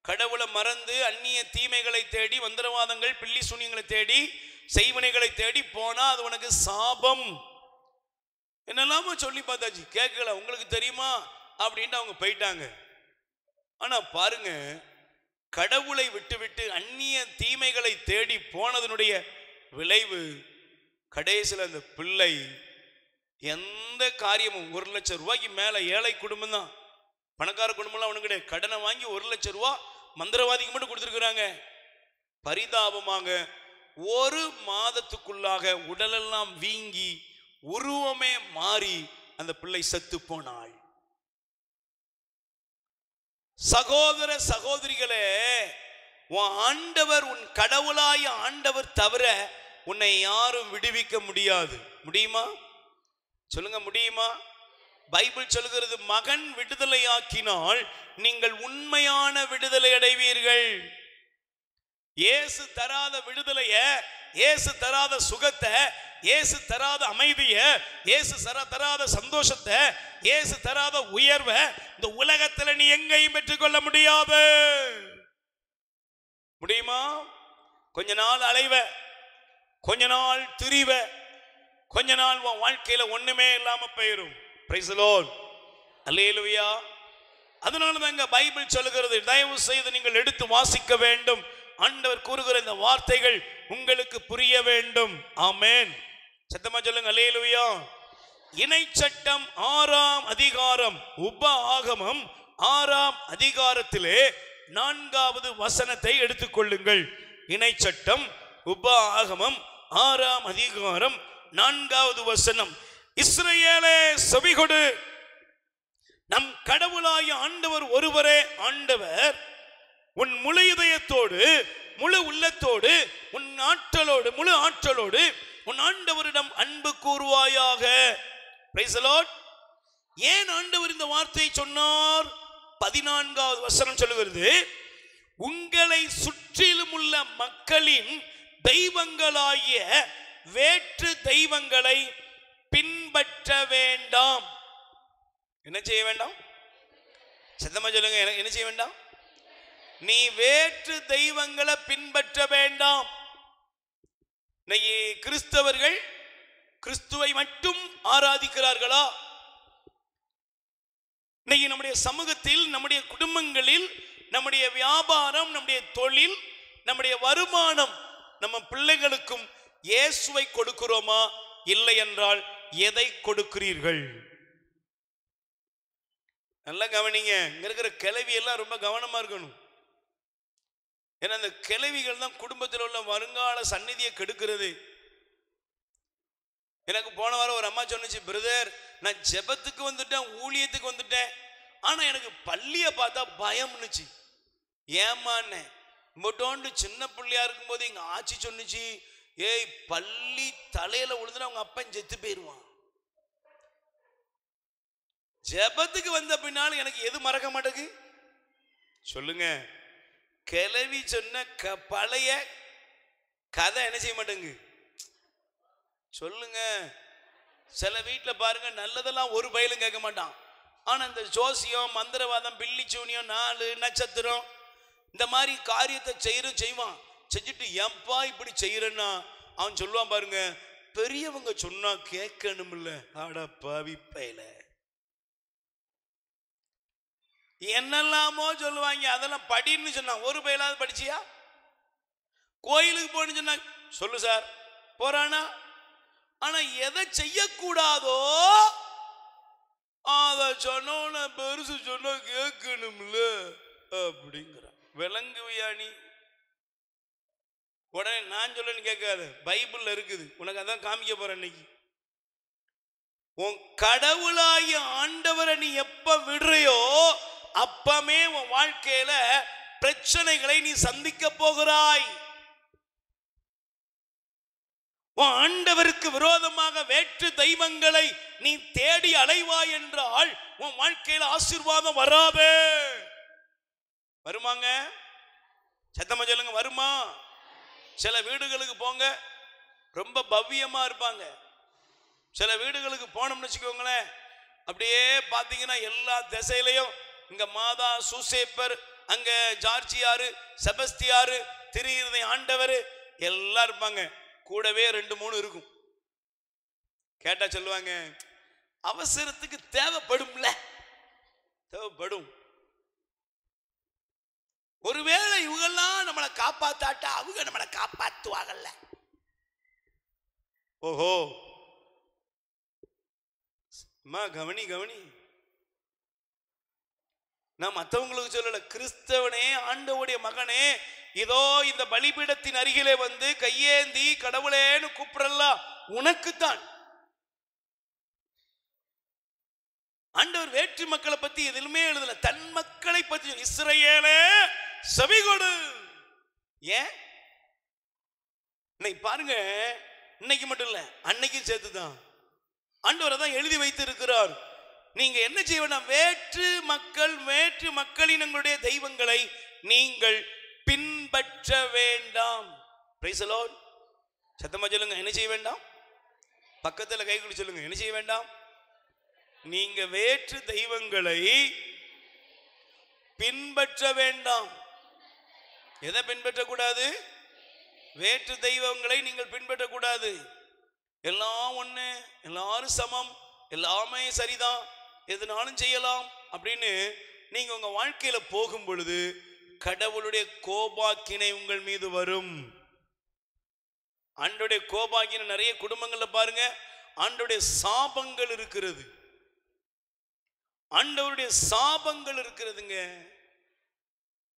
கடவுளை மறந்து அந்நிய தீமைகளை தேடி, மந்திரவாதங்கள் பில்லி சூனியங்களை தேடி, செய்வினைகளை தேடி போனா அது உனக்கு சாபம் என்னெல்லாமோ சொல்லி பார்த்தாச்சு, கேட்கல. உங்களுக்கு தெரியுமா அப்படின்ட்டு அவங்க போயிட்டாங்க. ஆனா பாருங்க, கடவுளை விட்டுவிட்டு அந்நிய தீமைகளை தேடி போனதனுடைய விளைவு கடைசியில் அந்த பிள்ளை எந்த காரியமும் 1 லட்சம் ரூபாய்க்கு மேல, ஏழை குடும்பம் தான், பணக்கார குடும்பம்லாம் ஒண்ணு கிடையாது, கடனை வாங்கி 1 லட்சம் ரூபாய் மந்திரவாதிக்கு மட்டும் கொடுத்துருக்குறாங்க. பரிதாபமாக 1 மாதத்துக்குள்ளாக உடலெல்லாம் வீங்கி உருவமே மாறி அந்த பிள்ளை செத்து போனாள். சகோதர சகோதரிகளே, உன் ஆண்டவர், உன் கடவுளாய ஆண்டவர் தவிர உன்னை யாரும் விடுவிக்க முடியாது. முடியுமா? சொல்லுங்க, முடியுமா? பைபிள் சொல்கிறது, மகன் விடுதலையாக்கினால் நீங்கள் உண்மையான விடுதலை அடைவீர்கள். இயேசு தராத விடுதலைய, இயேசு தராத சுகத்தை, இயேசு தராத அமைதிய, இயேசு தராத சந்தோஷத்தை, இயேசு தராத உயர்வை இந்த உலகத்துல நீ எங்கேயும் பெற்றுக்கொள்ள முடியாது. முடியுமா? கொஞ்ச நாள் அலைவ, கொஞ்ச நாள் திரிவ, கொஞ்ச நாள் உன் வாழ்க்கையில ஒண்ணுமே இல்லாம போயிரும். Praise the Lord. அல்லேலூயா. அதனால தான் பைபிள் சொல்லுகிறது, தயவு செய்து நீங்கள் எடுத்து வாசிக்க வேண்டும். ஆண்டவர் கூறுகிற இந்த வார்த்தைகள் உங்களுக்கு புரிய வேண்டும். ஆமென். சத்தமா சொல்லுங்க அல்லேலூயா. இணைச்சட்டம் 6ஆம் அதிகாரம், உப ஆகமம் 6ஆம் அதிகாரத்திலே 4வது வசனத்தை எடுத்துக்கொள்ளுங்கள். இணைச்சட்டம் உப ஆகமம் 6ஆம் அதிகாரம் 4வது வசனம். இஸ்ரவேலே செவிகொடு, நம் கடவுளாய ஆண்டவர் ஒருவரே ஆண்டவர். உன் முழு இதயத்தோடு, முழு உள்ளத்தோடு, உன் ஆற்றலோடு, முழு ஆற்றலோடு உன் ஆண்டவரிடம் அன்பு கூறுவாயாக. Price the Lord. ஏன் ஆண்டவர் இந்த வார்த்தையை சொன்னார்? 14வது வசனம் சொல்லுகிறது, உங்களை சுற்றிலும் உள்ள மக்களின் தெய்வங்களாகிய வேற்று தெய்வங்களை பின்பற்ற வேண்டாம். என்ன செய்ய வேண்டாம்? சத்தமா சொல்லுங்க, என்ன செய்ய வேண்டாம்? நீ வேற்று தெய்வங்களை பின்பற்ற வேண்டாம். இன்னைக்கு கிறிஸ்தவர்கள் கிறிஸ்துவை மட்டும் ஆராதிக்கிறார்களா? இன்னைக்கு நம்முடைய சமூகத்தில், நம்முடைய குடும்பங்களில், நம்முடைய வியாபாரம், நம்முடைய தொழில், நம்முடைய வருமானம், நம்ம பிள்ளைகளுக்கும் இயேசுவை கொடுக்கிறோமா? இல்லை என்றால் எதை கொடுக்கிறீர்கள்? நல்லா கவனிங்க. இங்க இருக்கிற கிளவி எல்லாம் ரொம்ப கவனமா இருக்கணும். ஏன்னா அந்த கிளவிகள் தான் குடும்பத்தில் உள்ள வருங்கால சந்நிதியை கெடுக்கிறது. எனக்கு போன வாரம் ஒரு அம்மா சொன்னிச்சு, பிரதர் நான் ஜெபத்துக்கு வந்துட்டேன், ஊழியத்துக்கு வந்துட்டேன், ஆனா எனக்கு பள்ளியை பார்த்தா பயம்னுச்சு. ஏமான்னு மொட்டோண்டு சின்ன பிள்ளையா இருக்கும்போது எங்க ஆட்சி சொன்னிச்சு, ஏய் பள்ளி தலையில விழுந்துட்டு அவங்க அப்பன் செத்து போயிருவான். ஜெபத்துக்கு வந்த பின்னாலும் எனக்கு எது மறக்க மாட்டேங்குது சொல்லுங்க? கிளவி சொன்ன பழைய கதை என்ன செய்ய மாட்டேங்கு சொல்லுங்க? சில வீட்டில் பாருங்க, நல்லதெல்லாம் ஒரு பயிலும் கேட்க மாட்டான். ஆனா இந்த ஜோசியம், மந்திரவாதம், பில்லி சூனியம், நாலு நட்சத்திரம், இந்த மாதிரி காரியத்தை செய்வான். செஞ்சுட்டு ஏன்பா இப்படி செய்யறன்னா அவன் சொல்லுவான் பாருங்க, பெரியவங்க சொன்னா கேட்கணும் இல்ல, ஆட பாவிப்பையில என்னெல்லாமோ சொல்லுவாங்க. அதெல்லாம் படின்னு சொன்னா ஒரு பயிலாவது படிச்சியா? கோயிலுக்கு போன்னு சொன்னா சொல்லு சார் போறானா? ஆனா எதை செய்யக்கூடாதோ அத சொன்ன பெருசு சொன்னா கேட்கணும்ல அப்படிங்கிற விளங்குவியா நீ? உடனே நான் சொல்லன்னு கேட்காத, பைபிள்ல இருக்குது, உனக்கு அதான் காமிக்க போறேன் இன்னைக்கு. உன் கடவுளாகிய ஆண்டவரை நீ எப்ப விடுறையோ அப்பமே உன் வாழ்க்கையில பிரச்சனைகளை நீ சந்திக்க போகிறாய். உன் ஆண்டவருக்கு விரோதமாக வேற்று தெய்வங்களை நீ தேடி அலைவாய் என்றால் உன் வாழ்க்கையில ஆசீர்வாதம் வராது. வருமாங்க? சத்தமா சொல்லுங்க, வருமா? சில வீடுகளுக்கு போங்க, ரொம்ப பவ்யமா இருப்பாங்க. சில வீடுகளுக்கு போனோம்னு வச்சுக்கோங்களேன், அப்படியே பார்த்தீங்கன்னா எல்லா திசையிலையும் இங்க மாதா சூசேப்பர், அங்க ஜார்ஜியாரு, செபஸ்தியாரு, திரு ஆண்டவர் எல்லாம் இருப்பாங்க. கூடவே 2-3 இருக்கும். கேட்டா சொல்லுவாங்க, அவசரத்துக்கு தேவைப்படும்ல, தேவைப்படும். ஒருவேளை இவங்கெல்லாம் நம்மளை காப்பாத்தாட்டா அவங்க நம்மளை காப்பாத்துவாங்கல்ல. ஓஹோ அம்மா கவனி கவனி, நான் மற்றவங்களுக்கு சொல்லல, கிறிஸ்தவனே, ஆண்டவருடைய மகனே, இதோ இந்த பலிபீடத்தின் அருகிலே வந்து கையேந்தி கடவுளேன்னு கூப்பிடலாம் உனக்குத்தான். ஆண்டவர் வேற்று மக்களை பத்தி எதிலுமே எழுதல, தன் மக்களை பத்தி. இஸ்ரவேலே செவிகொடு. ஏன்? இன்னைக்கு பாருங்க, இன்னைக்கு மட்டும் இல்ல, அன்னைக்கும் சேர்த்துதான் ஆண்டவர் தான் எழுதி வைத்து இருக்கிறார். நீங்க என்ன செய்ய வேண்டாம், வேற்று மக்களின் உங்களுடைய தெய்வங்களை நீங்கள் பின்பற்ற வேண்டாம். Price the Lord. சத்தமா சொல்லுங்க, என்ன செய்ய வேண்டாம்? பக்கத்துல கை கொடு சொல்லுங்க, என்ன செய்ய வேண்டாம்? நீங்க வேற்று தெய்வங்களை பின்பற்ற வேண்டாம். எதை பின்பற்றக்கூடாது? வேற்று தெய்வங்களை நீங்கள் பின்பற்றக்கூடாது. எல்லாம் ஒண்ணு, எல்லாரும் சமம், எல்லாமே சரிதான், எதுனாலும் செய்யலாம் அப்படின்னு நீங்க உங்க வாழ்க்கையில போகும் பொழுது கடவுளுடைய கோபாக்கினை உங்கள் மீது வரும். ஆண்டவருடைய கோபாக்கினை நிறைய குடும்பங்கள்ல பாருங்க, ஆண்டவருடைய சாபங்கள் இருக்கிறது. ஆண்டவருடைய சாபங்கள் இருக்கிறதுங்க.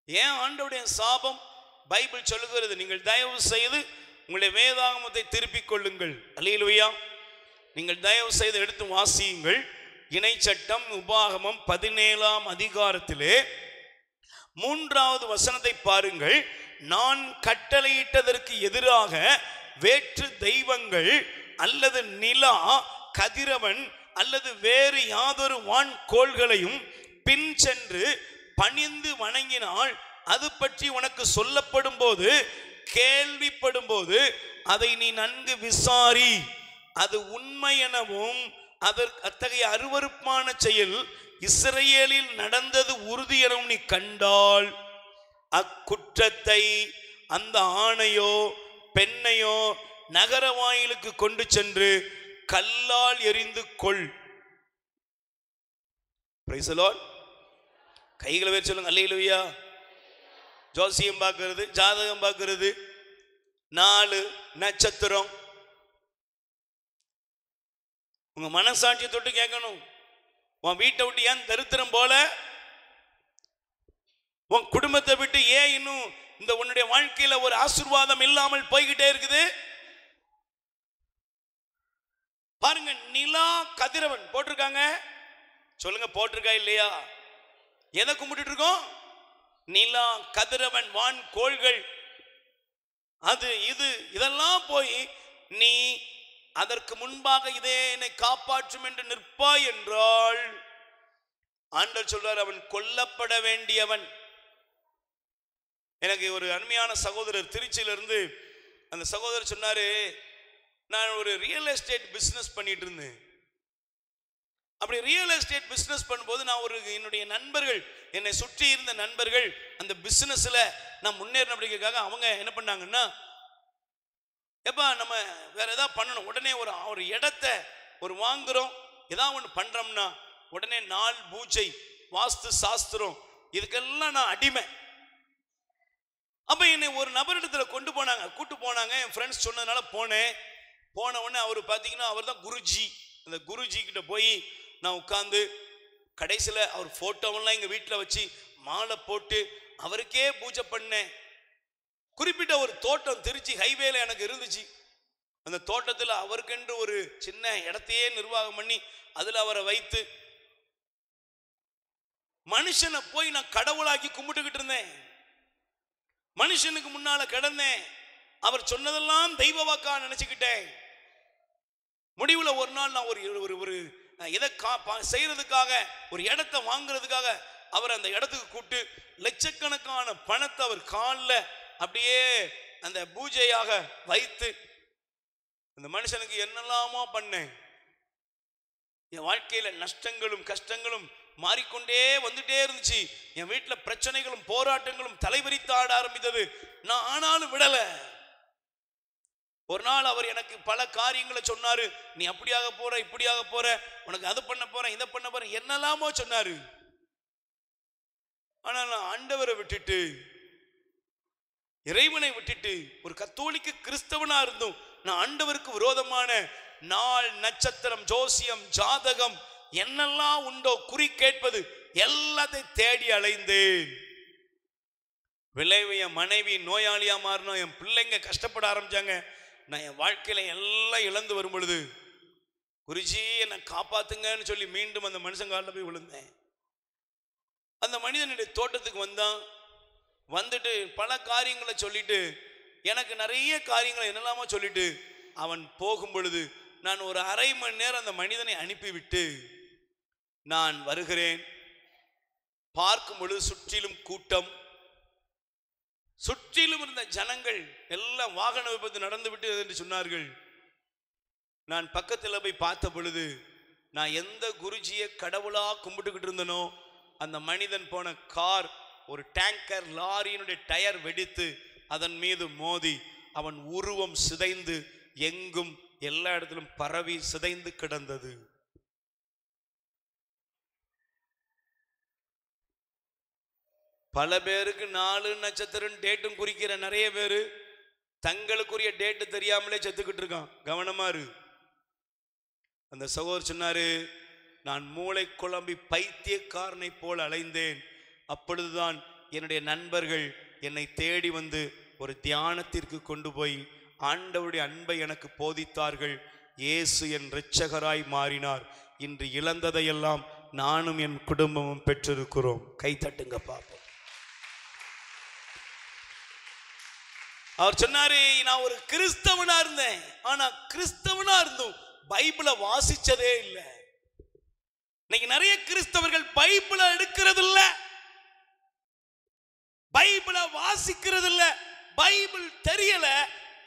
ஏன் ஆண்டவருடைய சாபம்? பைபிள் சொல்லுகிறது, நீங்கள் தயவு செய்து உங்களுடைய வேதாகமத்தை திருப்பிக் கொள்ளுங்கள். அல்லேலூயா. நீங்கள் தயவு செய்து எடுத்து வாசியுங்கள். இணைச்சட்டம் உபாகமம் 17ஆம் அதிகாரத்திலே 3வது வசனத்தை பாருங்கள். நான் கட்டளையிட்டதற்கு எதிராக வேற்று தெய்வங்கள் அல்லது நிலா, கதிரவன் அல்லது வேறு யாதொரு வான்கோள்களையும் பின் சென்று பணிந்து வணங்கினால் அது பற்றி உனக்கு சொல்லப்படும் போது, கேள்விப்படும் போது அதை நீ நன்கு விசாரி. அது உண்மை எனவும் அத்தகைய அருவருப்பான செயல் இஸ்ரவேலில் நடந்தது உறுதி எனவும் நீ கண்டால் அக்குற்றத்தை அந்த ஆணையோ பெண்ணையோ நகர வாயிலுக்கு கொண்டு சென்று கல்லால் எறிந்து கொள். Price the Lord. கைகளை வேறு சொல்லுங்க அல்லேலூயா. ஜோசியம் பார்க்கிறது, ஜாதகம் பார்க்கிறது, 4 நட்சத்திரம். உங்க மனசாட்சியை தொட்டு கேட்கணும். உன் வீட்டை விட்டு ஏன் தரித்திரம் போல, உன் குடும்பத்தை விட்டு ஏன் இன்னும் இந்த உன்னுடைய வாழ்க்கையில ஒரு ஆசீர்வாதம் இல்லாமல் போய்கிட்டே இருக்குது? பாருங்க, நிலா கதிரவன் போட்டிருக்காங்க. சொல்லுங்க, போட்டிருக்கா இல்லையா? எதை கும்பிட்டு இருக்கோம்? நிலா கதிரவன் வான் கோள்கள், அது இது இதெல்லாம் போய் நீ அதற்கு முன்பாக இதே என்னை காப்பாற்றும் என்று நிற்பாய் என்றால் ஆண்டவர் சொல்றார், அவன் கொல்லப்பட வேண்டியவன். எனக்கு ஒரு அருமையான சகோதரர் திருச்சியிலிருந்து அந்த சகோதரர் சொன்னாரு, நான் ஒரு ரியல் எஸ்டேட் பிசினஸ் பண்ணிட்டு இருந்தேன். அப்படி ரியல் எஸ்டேட் பிசினஸ் பண்ணும்போது நான் என்னுடைய நண்பர்கள், என்னை சுற்றி இருந்த நண்பர்கள் அந்த பிசினஸ்ல நான் முன்னேறினபடிக்காக அவங்க என்ன பண்ணாங்கன்னா, எப்பா நம்ம வேற ஏதாவது பண்ணணும், உடனே ஒரு இடத்தை வாங்குறோம், ஏதாவது ஒன்று பண்றோம்னா உடனே நாள் பூஜை, வாஸ்து சாஸ்திரம், இதுக்கெல்லாம் நான் அடிமை. அப்ப என்னை ஒரு நபரிடத்துல கூட்டு போனாங்க. என் ஃப்ரெண்ட்ஸ் சொன்னதுனால போனேன். போன உடனே அவர் பார்த்தீங்கன்னா அவர் தான் குருஜி. அந்த குருஜி கிட்ட போய் நான் உட்கார்ந்து கடைசியில் அவர் போட்டோவெல்லாம் எங்கள் வீட்டில் வச்சு மாலை போட்டு அவருக்கே பூஜை பண்ணேன். குறிப்பிட்ட ஒரு தோட்டம் திருச்சி ஹைவேல எனக்கு இருந்துச்சு. அந்த தோட்டத்தில் அவருக்கென்று ஒரு சின்ன இடத்தையே நிர்வாகம் பண்ணி அதில் அவரை வைத்து மனுஷனை போய் நான் கடவுளாக்கி கும்பிட்டுக்கிட்டு இருந்தேன். மனுஷனுக்கு முன்னால கிடந்தேன். அவர் சொன்னதெல்லாம் தெய்வ வாக்கா நினைச்சுக்கிட்டேன். முடிவுல ஒரு நாள் நான் ஒரு எதை செய்யறதுக்காக, ஒரு இடத்தை வாங்குறதுக்காக அவர் அந்த இடத்துக்கு கூப்பிட்டு லட்சக்கணக்கான பணத்தை அவர் காலில் அப்படியே அந்த பூஜையாக வைத்து அந்த மனுஷனுக்கு என்னெல்லாமோ பண்ணேன். என் வாழ்க்கையில நஷ்டங்களும் கஷ்டங்களும் மாறிக்கொண்டே வந்துட்டே இருந்துச்சு. என் வீட்டில் பிரச்சனைகளும் போராட்டங்களும் தலைவிரித்து ஆட ஆரம்பித்தது. நான் ஆனாலும் விடல. ஒரு நாள் அவர் எனக்கு பல காரியங்களை சொன்னாரு. நீ அப்படியாக போற, இப்படியாக போற, உனக்கு அது பண்ண போற, இதை பண்ண போற, என்னெல்லாமோ சொன்னாரு. ஆனா நான் ஆண்டவரை விட்டுட்டு, இறைவனை விட்டுட்டு, ஒரு கத்தோலிக்க கிறிஸ்தவனா இருந்தும் நான் ஆண்டவருக்கு விரோதமான நாள் நட்சத்திரம், ஜோசியம், ஜாதகம் என்னெல்லாம் உண்டோ குறி கேட்பது எல்லாத்தையும் தேடி அலைந்தேன். விளைவு என் மனைவி நோயாளியா மாறணும், என் பிள்ளைங்க கஷ்டப்பட ஆரம்பிச்சாங்க. நான் என் வாழ்க்கையில எல்லாம் இழந்து வரும் பொழுது, குருஜி என்னை காப்பாத்துங்கன்னு சொல்லி மீண்டும் அந்த மனுஷன் காலில் போய் விழுந்தேன். அந்த மனிதனுடைய தோட்டத்துக்கு வந்தான். வந்துட்டு பல காரியங்களை சொல்லிட்டு, எனக்கு நிறைய காரியங்களை என்னெல்லாமோ சொல்லிட்டு அவன் போகும் பொழுது நான் ஒரு அரை மணி நேரம் அந்த மனிதனை அனுப்பிவிட்டு நான் வருகிறேன். பார்க்கும் பொழுது சுற்றிலும் கூட்டம், சுற்றிலும் இருந்த ஜனங்கள் எல்லாம் வாகன விபத்து நடந்து விட்டு என்று சொன்னார்கள். நான் பக்கத்தில் போய் பார்த்த பொழுது நான் எந்த குருஜியை கடவுளா கும்பிட்டுக்கிட்டு இருந்தனோ அந்த மனிதன் போன கார் ஒரு டேங்கர் லாரியினுடைய டயர் வெடித்து அதன் மீது மோதி அவன் உருவம் சிதைந்து எங்கும் எல்லா இடத்திலும் பரவி சிதைந்து கிடந்தது. பல பேருக்கு 4 நட்சத்திரம் டேட்டும் குறிக்கிற நிறைய பேரு தங்களுக்குரிய டேட்டு தெரியாமலே செத்துக்கிட்டு இருக்கான். கவனமா இரு. அந்த சகோதரர் சொன்னாரு, நான் மூளை குழம்பி பைத்தியக்காரனை போல் அலைந்தேன். அப்பொழுதுதான் என்னுடைய நண்பர்கள் என்னை தேடி வந்து ஒரு தியானத்திற்கு கொண்டு போய் ஆண்டவருடைய அன்பை எனக்கு போதித்தார்கள். இயேசு என் இரட்சகராய் மாறினார். இன்று இழந்ததையெல்லாம் நானும் என் குடும்பமும் பெற்றிருக்கிறோம். கை தட்டுங்க பாப்போம். அவர் சொன்னாரு, நான் ஒரு கிறிஸ்தவனா இருந்தேன், ஆனா கிறிஸ்தவனா இருந்தும் பைபிளை வாசிச்சதே இல்லை. இன்னைக்கு நிறைய கிறிஸ்தவர்கள் பைபிளை எடுக்கிறது இல்ல, பைபிளை வாசிக்கிறது இல்ல, பைபிள் தெரியல,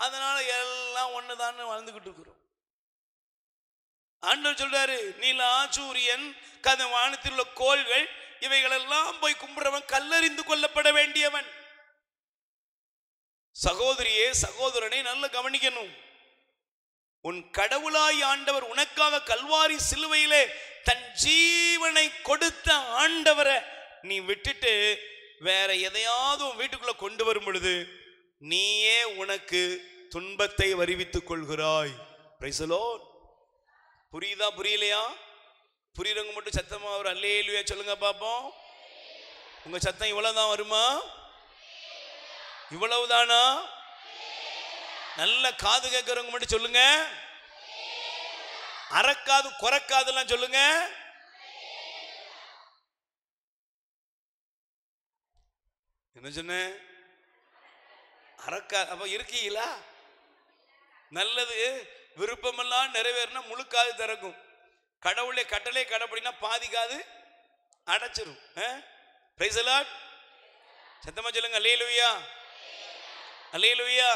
அதனால எல்லாம் ஒண்ணுதான் வாழ்ந்துகிட்டு இருக்கிறோம். ஆண்டவர் சொல்றாரு, நிலா, சூரியன், வானத்தில் உள்ள கோள்கள் இவைகளெல்லாம் போய் கும்பிடுறவன் கல்லறிந்து கொல்லப்பட வேண்டியவன். சகோதரியே சகோதரனை நல்ல கவனிக்கணும். உன் கடவுளாய் ஆண்டவர் உனக்காக கல்வாரி சிலுவையிலே தன் ஜீவனை கொடுத்த ஆண்டவரை நீ விட்டுட்டு வேற எதையாவது உன் வீட்டுக்குள்ள கொண்டு வரும் பொழுது நீயே உனக்கு துன்பத்தை வருவித்துக் கொள்கிறாய். Praise the Lord. புரியுதா புரியலையா? புரியுறவங்க மட்டும் சத்தமா ஒரு அல்லேலூயா சொல்லுங்க பாப்போம். உங்க சத்தம் இவ்வளவுதான் வருமா? இவ்வளவுதானா? நல்ல காது கேட்கறவங்க மட்டும் சொல்லுங்க. அறக்காது குறைக்காதெல்லாம் சொல்லுங்க. என்ன சொன்ன? அறக்கா அப்ப இருக்கீங்களா? நல்லது. விருப்பமெல்லாம் நிறைவேறினா முழுக்காது திறக்கும். கடவுளை கட்டளை கடைப்பிடினா பாதிக்காது அடைச்சிரும். Price the Lord. சத்தமா சொல்லுங்க அல்லேலூயா அல்லேலூயா.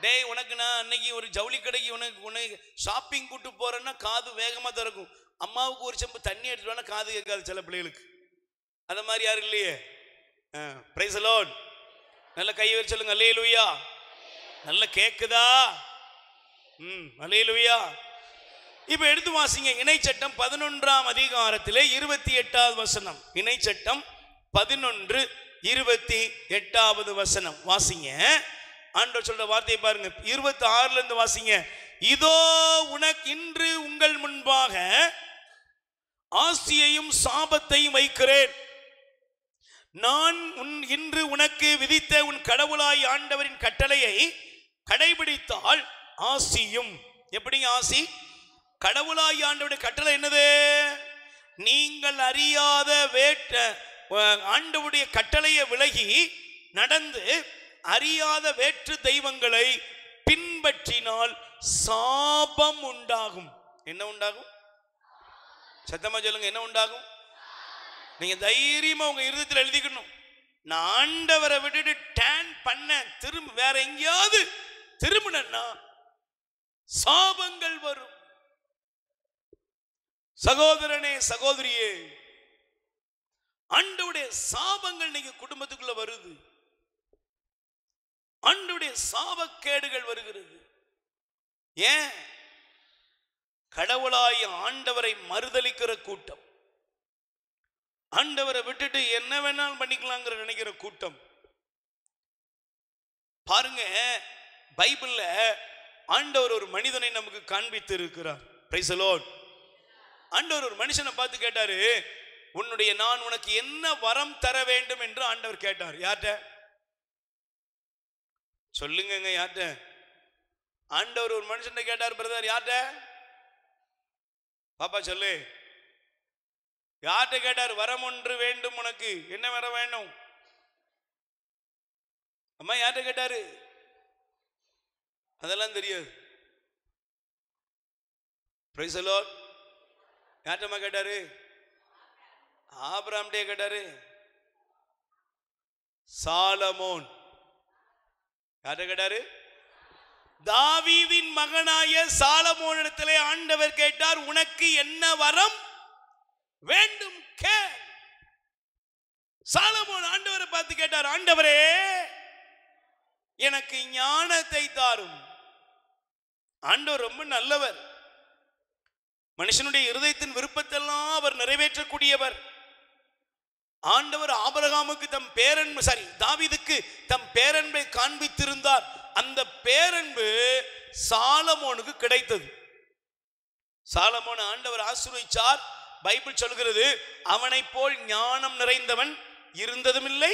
டேய் உனக்கு நான் அன்னைக்கு ஒரு ஜவுளி கடைக்கு உனக்கு ஷாப்பிங் கூட்டு போறேன்னா காது வேகமா திறக்கும். அம்மாவுக்கு ஒரு செம்பு தண்ணி எடுத்துட்டு காது கேட்காது சில பிள்ளைகளுக்கு. அந்த மாதிரி யாரும் இல்லையே. Price the Lord. நல்ல கையை வச்சு சொல்லுங்க அல்லேலூயா. நல்ல கேக்குதா? அல்லேலூயா. இப்ப எடுத்து வாசிங்க இணைச்சட்டம் 11ஆம் அதிகாரத்திலே 28வது வசனம். இணைச்சட்டம் 11:28 வசனம் வாசிங்க. ஆண்டவர் சொல்ற வார்த்தையை பாருங்க. 26ல இருந்து வாசிங்க. இதோ உனக்கு இன்று உங்கள் முன்பாக ஆசியையும் சாபத்தையும் வைக்கிறேன். நான் இன்று உனக்கு விதித்த உன் கடவுளாய் ஆண்டவரின் கட்டளையை கடைபிடித்தால் ஆசியும். எப்படிங்க ஆசி? கடவுளாய் ஆண்டவருடைய கட்டளை என்னது? நீங்கள் அறியாத ஆண்டவருடைய கட்டளையை விலகி நடந்து அறியாத வேற்று தெய்வங்களை பின்பற்றினால் சாபம் உண்டாகும். என்ன உண்டாகும்? சத்தமா சொல்லுங்க. என்ன உண்டாகும்? நீங்க தைரியமா உங்க இருதயத்தில் எழுதிக்கணும். நான் ஆண்டவரை விட்டுட்டு டேன் பண்ண திரும்ப வேற எங்கேயாவது திரும்பினா சாபங்கள் வரும். சகோதரனே சகோதரியே, ஆண்டவருடைய சாபங்கள் நீங்க குடும்பத்துக்குள்ள வருது. ஆண்டவருடைய சாபக்கேடுகள் வருகிறது. ஏன்? கடவுளாய் ஆண்டவரை மறுதலிக்கிற கூட்டம், ஆண்டவரை விட்டுட்டு என்ன வேணாலும் பண்ணிக்கலாங்கிற நினைக்கிற கூட்டம். பாருங்க, பைபிள்ல ஆண்டவர் ஒரு மனிதனை நமக்கு காண்பித்து இருக்கிறார். Price the Lord. ஆண்டவர் ஒரு மனுஷனை பார்த்து கேட்டாரு, நான் உனக்கு என்ன வரம் தர வேண்டும் என்று ஆண்டவர் கேட்டார். யார்கிட்ட சொல்லுங்க? யார்கிட்ட? ஆண்டவர் ஒரு மனுஷன் கேட்டார். பிரதர் யார்கிட்ட? பாப்பா சொல்லு. யார்கிட்ட கேட்டார்? வரம் ஒன்று வேண்டும் உனக்கு. என்ன வரம் வேணும்? அம்மா யார்கிட்ட கேட்டாரு? அதெல்லாம் தெரியாது. Price the Lord. யார்கிட்டமா கேட்டாரு? ஆபிரகாம்கிட்ட கேட்டாரு. சாலமோன். யார்கிட்ட கேட்டாரு? தாவீதின் மகனாய சாலமோனிடத்திலே ஆண்டவர் கேட்டார், உனக்கு என்ன வரம் வேண்டும் கே. சாலமோன் ஆண்டவரை பார்த்து கேட்டார், ஆண்டவரே எனக்கு ஞானத்தை தாரும். ஆண்டவர் ரொம்ப நல்லவர். மனுஷனுடைய இருதயத்தின் விருப்பத்தெல்லாம் அவர் நிறைவேற்றக்கூடியவர். ஆண்டவர் ஆபிரகாமுக்கு தாவீதுக்கு தம் பேரன்பை காண்பித்திருந்தார். அந்த பேரன்பு சாலமோனுக்கு கிடைத்தது. சாலமோன் ஆண்டவர் ஆசீர்வதிச்சார். பைபிள் சொல்கிறது, அவனை போல் ஞானம் நிறைந்தவன் இருந்ததும் இல்லை,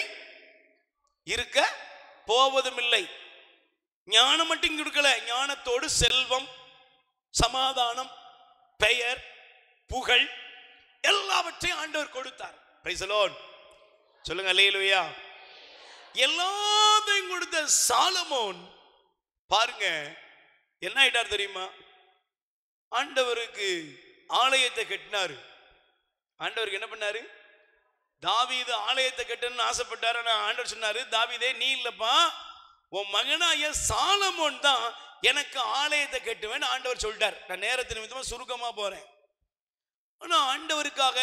இருக்க போவதும் இல்லை. ஞானம் மட்டும் கொடுக்கல, ஞானத்தோடு செல்வம், சமாதானம், பெயர், புகழ் எல்லாவற்றையும் ஆண்டவர் கொடுத்தார். Price the Lord. சொல்லுங்க அல்லேலூயா. எல்லாத்தையும் கொடுத்த சாலமோன் பாருங்க என்ன ஆயிட்டார் தெரியுமா? ஆண்டவருக்கு ஆலயத்தை கட்டினாரு. ஆண்டவருக்கு என்ன பண்ணாரு? தாவீது ஆலயத்தை கட்டணும்னு ஆசைப்பட்டாரு. ஆண்டவர் சொன்னாரு, தாவீதே நீ இல்லப்பா, உன் மகனாய சாலமோன் தான் எனக்கு ஆலயத்தை கட்டுவேன் ஆண்டவர் சொல்லிட்டார். நான் நேரத்தின் நிமித்தமா சுருக்கமா போறேன். ஆனா ஆண்டவருக்காக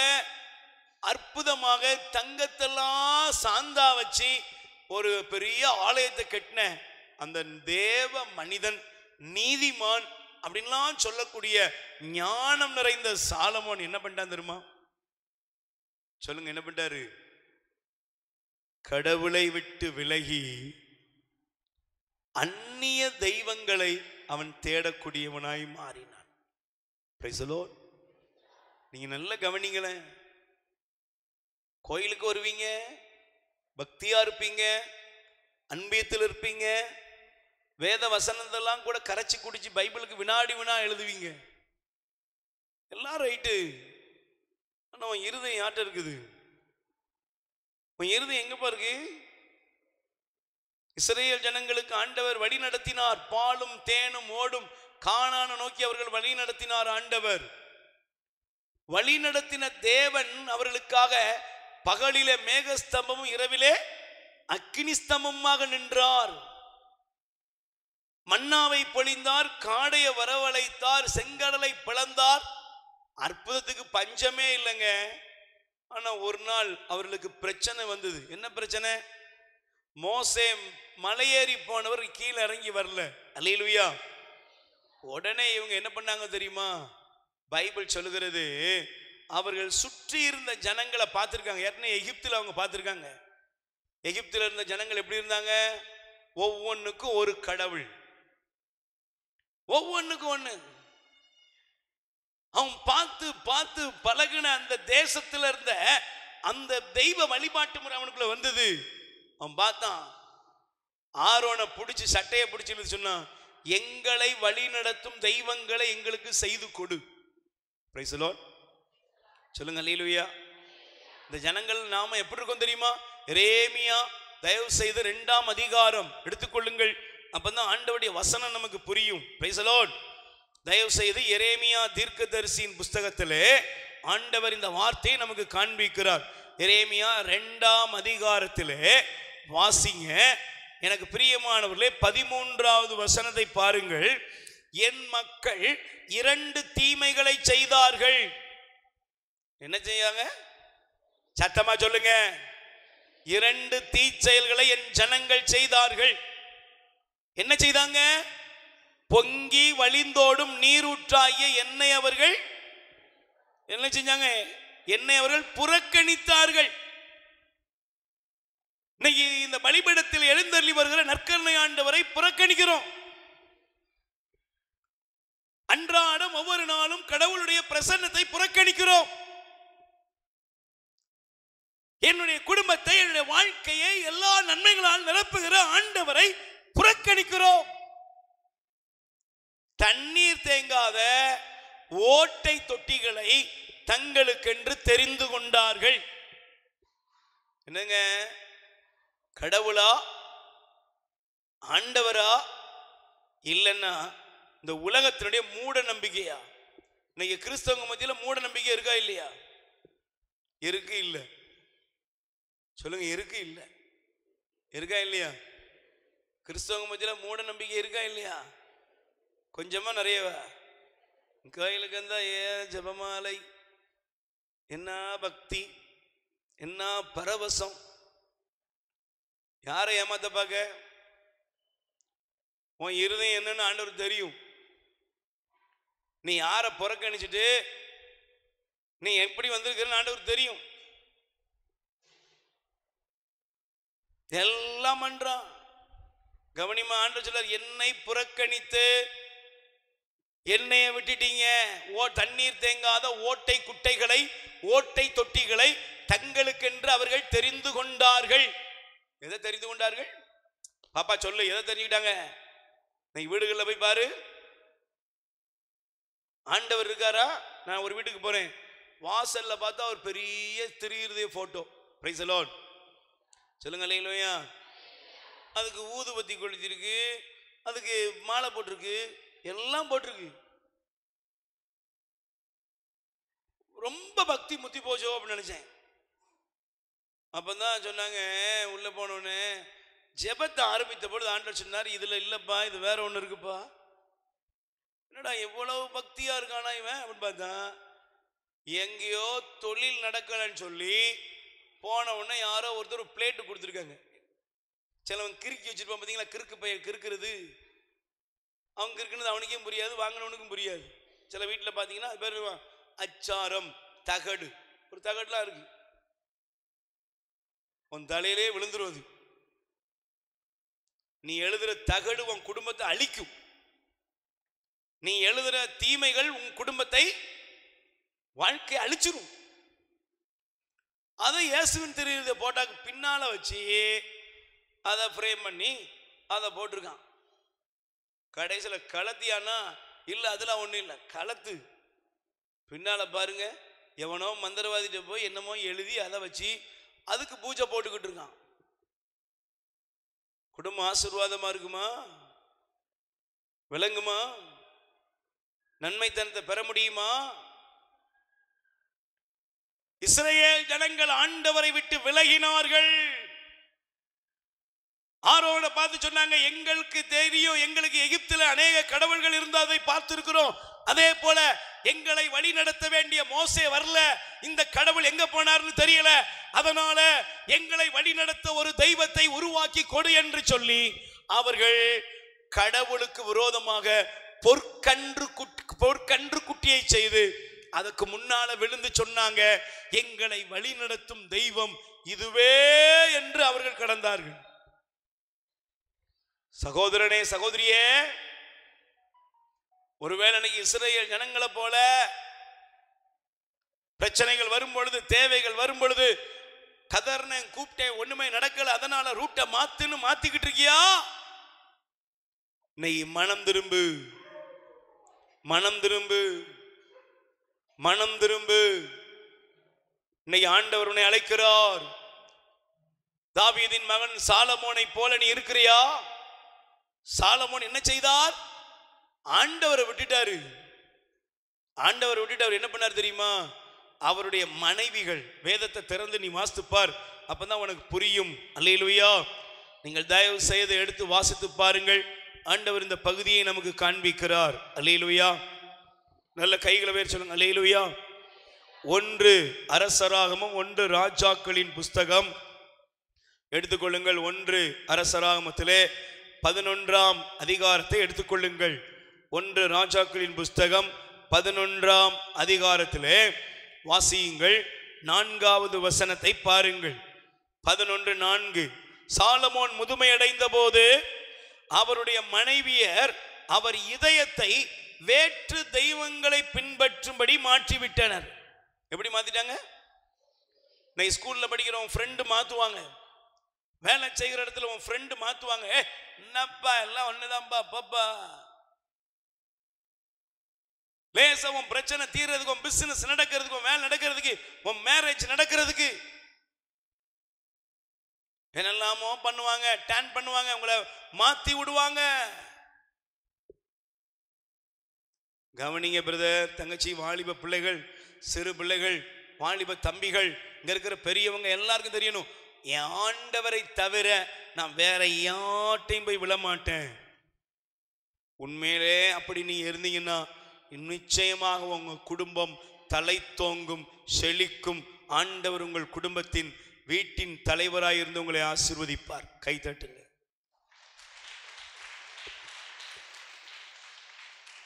அற்புதமாக தங்கத்தெல்லாம் சாந்தா வச்சு ஒரு பெரிய ஆலயத்தை கட்டின அந்த தேவ மனிதன், நீதிமான் அப்படின்லாம் சொல்லக்கூடிய ஞானம் நிறைந்த சாலமோன் என்ன பண்ணிட்டான் தெரியுமா? சொல்லுங்க, என்ன பண்ணிட்டாரு? கடவுளை விட்டு விலகி அந்நிய தெய்வங்களை அவன் தேடக்கூடியவனாய் மாறினான். Praise the Lord. நீங்க நல்ல கவனிங்களேன். கோயிலுக்கு வருவீங்க, பக்தியா இருப்பீங்க, அன்பியத்தில் இருப்பீங்க, வேத வசனத்தெல்லாம் கூட கரைச்சி குடிச்சு பைபிளுக்கு வினாடி வினா எழுதுவீங்க, எல்லாம் ரைட்டு. ஆனா உன் இருதயம் யார்ட்ட இருக்குது? உன் இருதயம் எங்கப்பா இருக்கு? இஸ்ரவேல் ஜனங்களுக்கு ஆண்டவர் வழி நடத்தினார், பாலும் தேனும் ஓடும் கானானை நோக்கி அவர்கள் வழி நடத்தினார். ஆண்டவர் வழி நடத்தின தேவன் அவர்களுக்காக பகலிலே மேகஸ்தம்பமும் இரவிலே அக்கினி ஸ்தம்பமாக நின்றார். மன்னாவை பொழிந்தார், காடையை வரவழைத்தார், செங்கடலை பிளந்தார். அற்புதத்துக்கு பஞ்சமே இல்லைங்க. ஆனா ஒரு நாள் அவர்களுக்கு பிரச்சனை வந்தது. என்ன பிரச்சனை? மோசே மலையேறி போனவர் கீழே இறங்கி வரல. அல்லேலூயா. உடனே இவங்க என்ன பண்ணாங்க தெரியுமா? பைபிள் சொல்லுகிறது, அவர்கள் சுற்றி இருந்த ஜனங்களை பார்த்திருக்காங்க. ஏற்கனவே எகிப்தில் அவங்க பார்த்திருக்காங்க. எகிப்தில் இருந்த ஜனங்கள் எப்படி இருந்தாங்க? ஒவ்வொன்றுக்கும் ஒரு கடவுள், ஒவ்வொன்றுக்கும் ஒண்ணு. அவன் பார்த்து பார்த்து பழகின அந்த தேசத்துல இருந்த அந்த தெய்வ வழிபாட்டு முறை அவனுக்குள்ள வந்தது. அவன் பார்த்தான், ஆரோனை பிடிச்சி சட்டையை பிடிச்சி சொன்னான், எங்களை வழி நடத்தும் தெய்வங்களை எங்களுக்கு செய்து கொடு. Price the Lord. சொல்லுங்க அல்லேலூயா. இந்த ஜனங்கள் நாம எப்படி இருக்கோம் தெரியுமா? எரேமியா தயவு செய்து 2ஆம் அதிகாரம் எடுத்துக்கொள்ளுங்கள், அப்பதான் ஆண்டவருடைய வசனம் நமக்கு புரியும். Price the Lord. தயவு செய்து எரேமியா தீர்க்கதரிசியின் புஸ்தகத்திலே ஆண்டவர் இந்த வார்த்தையை நமக்கு காண்பிக்கிறார். எரேமியா 2ஆம் அதிகாரத்திலே வாசிங்க. எனக்கு பிரியமானவர்களே, 13வது வசனத்தை பாருங்கள். என் மக்கள் 2 தீமைகளை செய்தார்கள். என்ன செய்யாங்க? சத்தமா சொல்லுங்க. 2 தீச்செயல்களை என் ஜனங்கள் செய்தார்கள். என்ன செய்தாங்க? பொங்கி வழிந்தோடும் நீரூற்றாகிய என்னை அவர்கள் என்ன செஞ்சாங்க? என்னை அவர்கள் புறக்கணித்தார்கள். இன்னைக்கு இந்த பலிபீடத்தில் எழுந்தருளி வருகிற நற்கருணை ஆண்டவரை புறக்கணிக்கிறோம். அன்றாடம் ஒவ்வொரு நாளும் கடவுளுடைய பிரசன்னத்தை புறக்கணிக்கிறோம். என்னுடைய குடும்பத்தை, என்னுடைய வாழ்க்கையை எல்லா நன்மைகளால் நிரப்புகிற ஆண்டவரை புறக்கணிக்கிறோம். தண்ணீர் தேங்காத ஓட்டை தொட்டிகளை தங்களுக்கென்று தெரிந்து கொண்டார்கள். என்னங்க? கடவுளா, ஆண்டவரா, இல்லைன்னா இந்த உலகத்தினுடைய மூட நம்பிக்கையா? இன்னைக்கு கிறிஸ்தவங்க மத்தியில் மூட நம்பிக்கை இருக்கா இல்லையா? இருக்கு இல்ல? சொல்லுங்க, இருக்கு இல்ல? இருக்கா இல்லையா? கிறிஸ்தவங்க மத்தியில் மூட நம்பிக்கை இருக்கா இல்லையா? கொஞ்சமா நிறையவா? கோயிலுக்கு வந்தா ஜெபமாலை, என்ன பக்தி, என்ன பரவசம். யாரை ஏமாத்த பார்க்க? உன் இருதயம் என்னன்னு ஆண்டவர் தெரியும். நீ யாரை புறக்கணிச்சுட்டு நீ எப்படி வந்திருக்கிறன்னு ஆண்டவர் தெரியும். எல்லாம் பண்றான். கவனிமா, ஆண்டவர் சொல்றார், என்னை புறக்கணித்து என்னைய விட்டுட்டீங்க. தண்ணீர் தேங்காத ஓட்டை குட்டைகளை, ஓட்டை தொட்டிகளை தங்களுக்கென்று அவர்கள் தெரிந்து கொண்டார்கள். எதை தெரிந்து கொண்டார்கள்? பாப்பா சொல்லு, எதை தெரிஞ்சுக்கிட்டாங்க? நீ வீடுகளில் போய் பாரு. ஆண்டவர் இருக்காரா? நான் ஒரு வீட்டுக்கு போறேன், வாசல்ல பார்த்தா ஒரு பெரிய திரியுதே போட்டோ. Price the Lord. சொல்லுங்க அல்லேலூயா. அதுக்கு ஊதுபத்தி கொளுத்திருக்கு, அதுக்கு மாலை போட்டிருக்கு, எல்லாம் போட்டிருக்கு. ரொம்ப பக்தி முத்தி போச்சோ அப்படின்னு நினைச்சேன். அப்பதான் சொன்னாங்க, உள்ள போனோன்னு ஜெபத்தை ஆரம்பித்த பொழுது ஆண்டவர் சொன்னார், இதுல இல்லப்பா, இது வேற ஒண்ணு இருக்குப்பா. என்னடா எவ்வளவு பக்தியா இருக்கானா இவன் அப்படின்னு பார்த்தா, எங்கேயோ தொழில் நடக்கலன்னு சொல்லி போன உடனே யாரோ ஒருத்தர் பிளேட்டு கொடுத்துருக்காங்க. சிலவன் கிறுக்கி வச்சிருப்பான் பார்த்தீங்களா, கிறுக்கு பையன் கிறுக்கிறது, அவங்க இருக்குன்னு அவனுக்கும் புரியாது, வாங்கினவனுக்கும் புரியாது. சில வீட்டில் பார்த்தீங்கன்னா அது பேர் அச்சாரம் தகடு, ஒரு தகடுலாம் இருக்கு, உன் தலையிலே விழுந்துருவது. நீ எழுதுற தகடு உன் குடும்பத்தை அழிக்கும். நீ எழுதுற தீமைகள் உன் குடும்பத்தை வாழ்க்கை அழிச்சிரும். அதை இயேசுவின் திருவிழா போட்டாக்கு பின்னால வச்சு அதை ஃப்ரேம் பண்ணி அதை போட்டிருக்கான். கடைசியில் களத்தியானா இல்லை, அதெல்லாம் ஒன்றும் இல்லை, களத்து பின்னால பாருங்க, எவனோ மந்திரவாதிட்ட போய் என்னமோ எழுதி அதை வச்சு அதுக்கு பூஜை போட்டுக்கிட்டு இருக்கான். குடும்பம் ஆசீர்வாதமா இருக்குமா, விளங்குமா, நன்மைத்தனத்தை பெற முடியுமா? இஸ்ரவேல் ஜனங்கள் ஆண்டவரை விட்டு விலகினார்கள். ஆரோனை பார்த்து சொன்னாங்க, எங்களுக்கு தெரியும், எங்களுக்கு எகிப்தில் அநேக கடவுள்கள் இருந்ததை பார்த்திருக்கிறோம், அதே போல எங்களை வழி நடத்த வேண்டிய மோசே வரல, இந்த கடவுள் எங்க போனார்னு தெரியல, அதனால எங்களை வழி நடத்த ஒரு தெய்வத்தை உருவாக்கி கொடு என்று சொல்லி அவர்கள் கடவுளுக்கு விரோதமாக பொற்கன்று குட்டியை செய்து அதுக்கு முன்னால விழுந்து சொன்னாங்க, எங்களை வழி நடத்தும் தெய்வம் இதுவே என்று அவர்கள் கடந்தார்கள். சகோதரனே சகோதரியே, ஒருவேளை இன்னைக்கு இஸ்ரவேல் ஜனங்களை போல பிரச்சனைகள் வரும் பொழுது, தேவைகள் வரும் பொழுது கதர்னேன், கூப்பிட்டேன், ஒண்ணுமே நடக்கல, அதனால ரூட்டை மாத்துன்னு மாத்திக்கிட்டு இருக்கியா? நீ மனம் திரும்பு, மனம் திரும்பு, மனம் திரும்பு. இன்னைக்கு ஆண்டவர் உன்னை அழைக்கிறார். தாவீதின் மகன் சாலமோனை போல நீ இருக்கிறியா? சாலமோன் என்ன செய்தார்? ஆண்டவரை விட்டுட்டாரு. ஆண்டவரை விட்டுட்டு அவர் என்ன பண்ணார் தெரியுமா? அவருடைய மனைவிகள், வேதத்தை திறந்து நீ வாசித்துப்பார், அப்பதான் உனக்கு புரியும். அல்லேலூயா. நீங்கள் தயவு செய்து எடுத்து வாசித்து பாருங்கள். ஆண்டவர் இந்த பகுதியை நமக்கு காண்பிக்கிறார். அல்லேலூயா. நல்ல கைகளை வேறு சொல்லுங்க. அல்லேலூயா. 1 அரசராகமம் 1 ராஜாக்களின் புஸ்தகம் எடுத்துக்கொள்ளுங்கள். 1 அரசராகமத்திலே 11ஆம் அதிகாரத்தை எடுத்துக்கொள்ளுங்கள். 1 ராஜாக்களின் புஸ்தகம் 11ஆம் அதிகாரத்திலே வாசியுங்கள். 4வது வசனத்தை பாருங்கள். 11:4. சாலமோன் முதுமையடைந்த போது அவருடைய மனைவியர் அவர் இதயத்தை வேற்று தெய்வங்களை பின்பற்றும்படி மாற்றிவிட்டனர். எப்படி மாத்திட்டாங்க? நான் ஸ்கூல்ல படிக்கிற உன் ஃப்ரெண்டு மாத்துவாங்க, வேலை செய்கிற இடத்துல உன் ஃப்ரெண்டு மாத்துவாங்க. என்னப்பா எல்லாம் ஒண்ணுதான்பா, பாப்பா லேசா உன் பிரச்சனை தீர்றதுக்கு, உன் பிசினஸ் நடக்கிறதுக்கு, உன் வேலை நடக்கிறதுக்கு, உன் மேரேஜ் நடக்கிறதுக்கு என்னெல்லாமோ பண்ணுவாங்க, டேன் பண்ணுவாங்க, உங்களை மாத்தி விடுவாங்க. கவனிங்க பிரதர், தங்கச்சி, வாலிப பிள்ளைகள், சிறு பிள்ளைகள், வாலிப தம்பிகள், இங்க இருக்கிற பெரியவங்க எல்லாருக்கும் தெரியணும், என் ஆண்டவரை தவிர நான் வேற யார்ட்டையும் போய் விழமாட்டேன். உண்மையிலே அப்படி நீ இருந்தீங்கன்னா நிச்சயமாக உங்க குடும்பம் தலை தோங்கும், செழிக்கும். ஆண்டவர் உங்கள் குடும்பத்தின் வீட்டின் தலைவராய் இருந்து உங்களை ஆசீர்வதிப்பார். கை தட்டுங்க.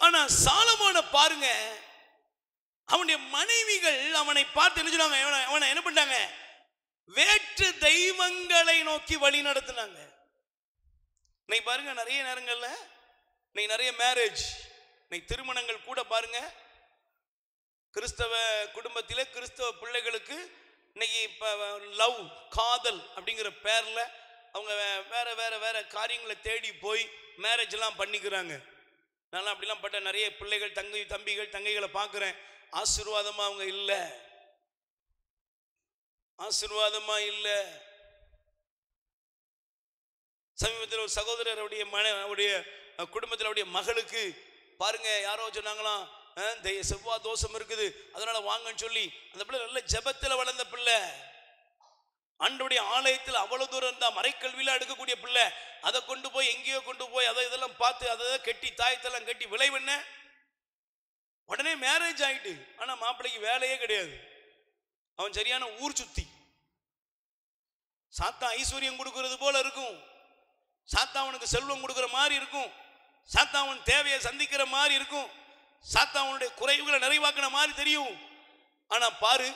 ஆனா சாலமோனை பாருங்க, அவனுடைய மனைவிகள் அவனை பார்த்து என்ன சொன்னாங்க? அவனை என்ன பண்ணாங்க? வேற்று தெய்வங்களை நோக்கி வழி நடத்தினாங்க. இன்னைக்கு பாருங்க, நிறைய நேரங்கள்ல இன்னைக்கு நிறைய மேரேஜ், இன்னைக்கு திருமணங்கள் கூட பாருங்க, கிறிஸ்தவ குடும்பத்திலே கிறிஸ்தவ பிள்ளைகளுக்கு இன்னைக்கு இப்போ லவ், காதல் அப்படிங்கிற பேர்ல அவங்க வேற வேற வேற காரியங்களை தேடி போய் மேரேஜ் எல்லாம் பண்ணிக்கிறாங்க. நான் அப்படிலாம் பட்ட நிறைய பிள்ளைகள், தம்பிகள், தங்கைகளை பார்க்குறேன். ஆசீர்வாதமா அவங்க இல்லை, ஆசீர்வாதமா இல்லை. சமீபத்தில் ஒரு சகோதரர் அவருடைய குடும்பத்தில் அவருடைய மகளுக்கு பாருங்க, யாரோ சொன்னாங்களாம் செவ்வாய் தோஷம் இருக்குது, அதனால வாங்கன்னு சொல்லி அந்த பிள்ளை நல்ல ஜெபத்தில் வளர்ந்த பிள்ளை, ஆண்டவருடைய ஆலயத்தில் அவ்வளவு தூரம் இருந்தா, மறைக்கல்வியில எடுக்கக்கூடிய பிள்ளை, அதை கொண்டு போய் எங்கேயோ கொண்டு போய் அதை இதெல்லாம் பார்த்து அதை கட்டி தாயத்தெல்லாம் கட்டி விளைவென்ன உடனே மேரேஜ் ஆயிட்டு. ஆனா மாப்பிள்ளைக்கு வேலையே கிடையாது, அவன் சரியான ஊர் சுத்தி. சாத்தா ஐஸ்வர்யம் கொடுக்கிறது போல இருக்கும், சாத்தானுக்கு செல்வம் கொடுக்கிற மாதிரி இருக்கும், சாத்தாவன் தேவையை சந்திக்கிற மாதிரி இருக்கும், சாத்தாவனுடைய குறைவுகளை நிறைவாக்குற மாதிரி தெரியும். ஆனா பாரு,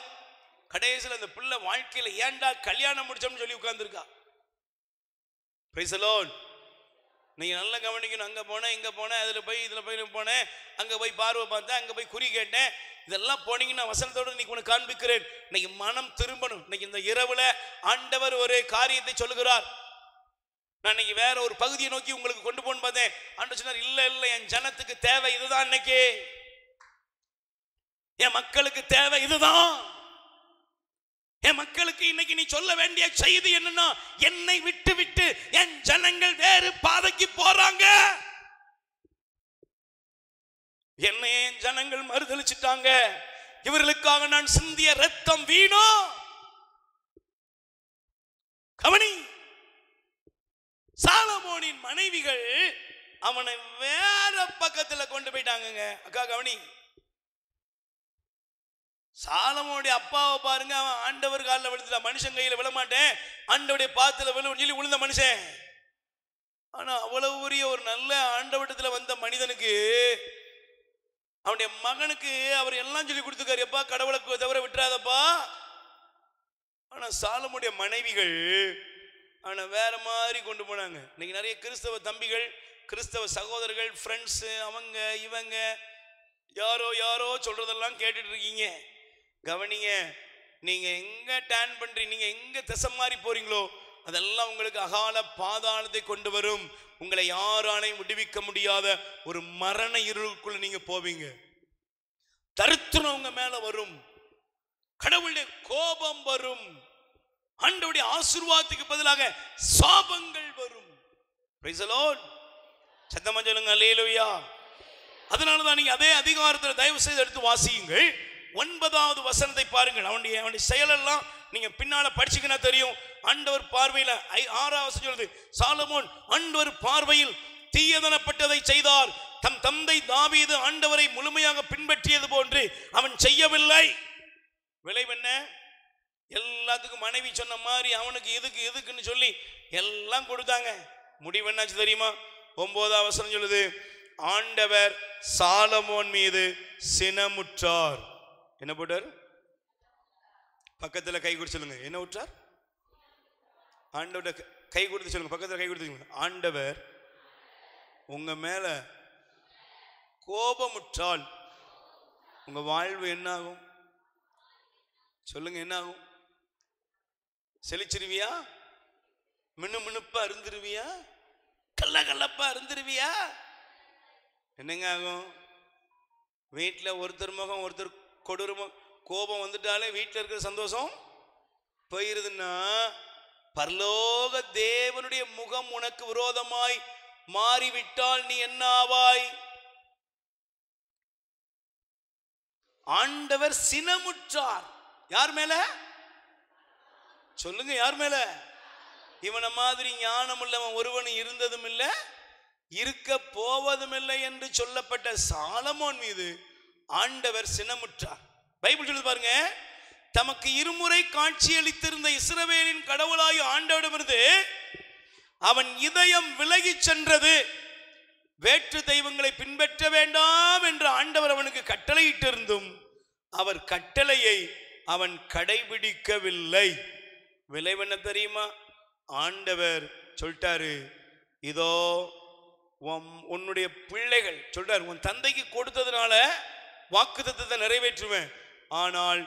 கடைசியில் அந்த பிள்ளை வாழ்க்கையில ஏன்டா கல்யாணம் முடிச்சோம்னு சொல்லி உட்கார்ந்துருக்கா. Price the Lord. நீங்க நல்லா கவனிக்கணும். அங்க போனேன், இங்க போனேன், அதுல போய் இதுல போய் போனேன், அங்க போய் பார்வை பார்த்தேன், அங்க போய் குறி கேட்டேன், இதெல்லாம் போனீங்கன்னா வசனத்தோடு இன்னைக்கு உனக்கு காண்பிக்கிறேன். இன்னைக்கு மனம் திரும்பணும். இன்னைக்கு இந்த இரவுல ஆண்டவர் ஒரு காரியத்தை சொல்லுகிறார். நான் இன்னைக்கு வேற ஒரு பகுதியை நோக்கி உங்களுக்கு கொண்டு போன்னு பார்த்தேன். ஆண்டவர் சொன்னார், இல்ல இல்ல, என் ஜனத்துக்கு தேவை இதுதான், இன்னைக்கு என் மக்களுக்கு தேவை இதுதான். என் மக்களுக்கு இன்னைக்கு நீ சொல்ல வேண்டிய செய்தி என்னன்னா, என்னை விட்டு விட்டு என் ஜனங்கள் வேறு பாதைக்கு போறாங்க, என்னை என் ஜனங்கள் மறுதலிச்சிட்டாங்க, இவர்களுக்காக நான் சிந்திய ரத்தம் வீணோ. கவனி, சாலமோனின் மனைவிகள் அவனை வேற பக்கத்துல கொண்டு போயிட்டாங்க. அக்கா கவனி, சாலமோனுடைய அப்பாவை பாருங்க, அவன் ஆண்டவர் காலில் விழுந்துட்டான். மனுஷன் கையில விழமாட்டேன், ஆண்டவருடைய பாத்துல சொல்லி விழுந்த மனுஷன். ஆனா அவ்வளவு பெரிய ஒரு நல்ல ஆண்டவட்டத்துல வந்த மனிதனுக்கு, அவனுடைய மகனுக்கு அவர் எல்லாம் சொல்லி கொடுத்துக்காரு, எப்பா கடவுளுக்கு தவிர விட்டுறாதப்பா. ஆனா சாலமோனுடைய மனைவிகள் அவனை வேற மாதிரி கொண்டு போனாங்க. இன்னைக்கு நிறைய கிறிஸ்தவ தம்பிகள், கிறிஸ்தவ சகோதரர்கள், ஃப்ரெண்ட்ஸ், அவங்க இவங்க யாரோ யாரோ சொல்றதெல்லாம் கேட்டுட்டு இருக்கீங்க. கவனிங்க, நீங்க எங்க டேன் பண்றீங்க, நீங்க எங்க திசை மாறி போறீங்களோ அதெல்லாம் உங்களுக்கு அகால பாதாளத்தை கொண்டு வரும். உங்களை யாராலையும் விடுவிக்க முடியாத ஒரு மரண இருளுக்குள்ள நீங்க போவீங்க. தரித்திரம் உங்க மேல வரும், கடவுளுடைய கோபம் வரும், ஆண்டவருடைய ஆசீர்வாதத்துக்கு பதிலாக சாபங்கள் வரும். Price the Lord. சத்தமா சொல்லுங்க அல்லேலூயா. அதனாலதான் நீங்க அதே அதிகாரத்தில் தயவு செய்து எடுத்து வாசியுங்கள். 9வது வசனத்தை பாருங்கள். அவனுடைய செயலெல்லாம் நீங்க பின்னால படிச்சீங்கன்னா தெரியும். ஆண்டவர் பார்வையில் 6வது வசனம் சொல்லுது, சாலமோன் ஆண்டவர் பார்வையில் தீயதனப்பட்டதை செய்தார், தம் தந்தை தாவீது ஆண்டவரை முழுமையாக பின்பற்றியது போன்று அவன் செய்யவில்லை. விளைவு என்ன? எல்லாத்துக்கும் மனைவி சொன்ன மாதிரி அவனுக்கு இதுக்கு இதுக்குன்னு சொல்லி எல்லாம் கொடுத்தாங்க. முடிவு என்னாச்சு தெரியுமா? 9வது வசனம் சொல்லுது, ஆண்டவர் சாலமோன் மீது சினமுற்றார். என்ன போட்டார்? பக்கத்துல கை கொடுத்து சொல்லுங்க, என்ன உற்றார்? ஆண்டவர் கை கொடுத்து சொல்லுங்க, பக்கத்துல கை கொடுத்து, ஆண்டவர் உங்க மேல கோபமுற்றால் உங்க வாழ்வு என்ன ஆகும்? சொல்லுங்க, என்ன ஆகும்? செழிச்சிருவியா? மினு மினுப்பா இருந்துருவியா? கல்ல கல்லப்பா இருந்துருவியா? என்னங்க ஆகும்? வீட்டில் ஒருத்தர் முகம் ஒருத்தர் கொடூரமும் கோபம் வந்துட்டாலே வீட்டில் இருக்கிற சந்தோஷம் போயிருதுன்னா, பரலோக தேவனுடைய முகம் உனக்கு விரோதமாய் மாறிவிட்டால் நீ என்ன ஆவாய்? ஆண்டவர் சினமுற்றார். யார் மேல? சொல்லுங்க, யார் மேல? இவனை மாதிரி ஞானம் உள்ளவன் ஒருவனும் இருந்ததும் இல்லை, இருக்க போவதும் இல்லை என்று சொல்லப்பட்ட சாலமோன் மீது ஆண்டவர் சினமுற்றார். பைபிள் சொல்லுது பாருங்க, தமக்கு இருமுறை காட்சியளித்திருந்த இஸ்ரவேலின் கடவுளாய் ஆண்டவரிடமிருந்து அவன் இதயம் விலகி சென்றது. வேற்று தெய்வங்களை பின்பற்ற வேண்டாம் என்று ஆண்டவர் அவனுக்கு கட்டளையிட்டிருந்தும் அவர் கட்டளையை அவன் கடைபிடிக்கவில்லை. விளைவு என்ன தெரியுமா? ஆண்டவர் சொல்லிட்டாரு, இதோ உன்னுடைய பிள்ளைகள் சொல்றாரு, உன் தந்தைக்கு கொடுத்ததுனால வாக்குத்தத்தத்தை நிறைவேற்றுவேன், ஆனால்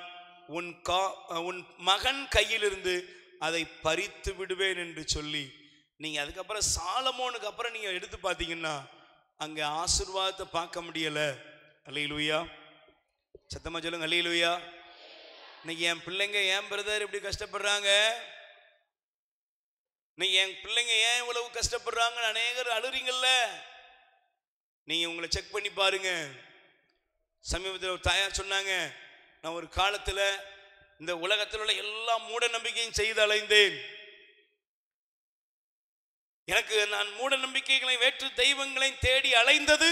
உன் மகன் கையிலிருந்து அதை பறித்து விடுவேன் என்று சொல்லி, நீங்க அதுக்கப்புறம் சாலமோனுக்கு அப்புறம் நீங்க எடுத்து பார்த்தீங்கன்னா அங்க ஆசீர்வாதத்தை பார்க்க முடியல. அல்லேலூயா. சத்தமா சொல்லுங்க அல்லேலூயா. இன்னைக்கு என் பிள்ளைங்க, என் பிரதர் இப்படி கஷ்டப்படுறாங்க, நீங்க என் பிள்ளைங்க ஏன் இவ்வளவு கஷ்டப்படுறாங்க, அநேகர் அழுறீங்கல்ல. நீங்க உங்களை செக் பண்ணி பாருங்க. சமீபத்தில் ஒரு தாயார் சொன்னாங்க, நான் ஒரு காலத்துல இந்த உலகத்தில் உள்ள எல்லா மூட நம்பிக்கையும் செய்து அலைந்தேன், எனக்கு நான் மூட நம்பிக்கைகளை வேற்று தெய்வங்களையும் தேடி அலைந்தது,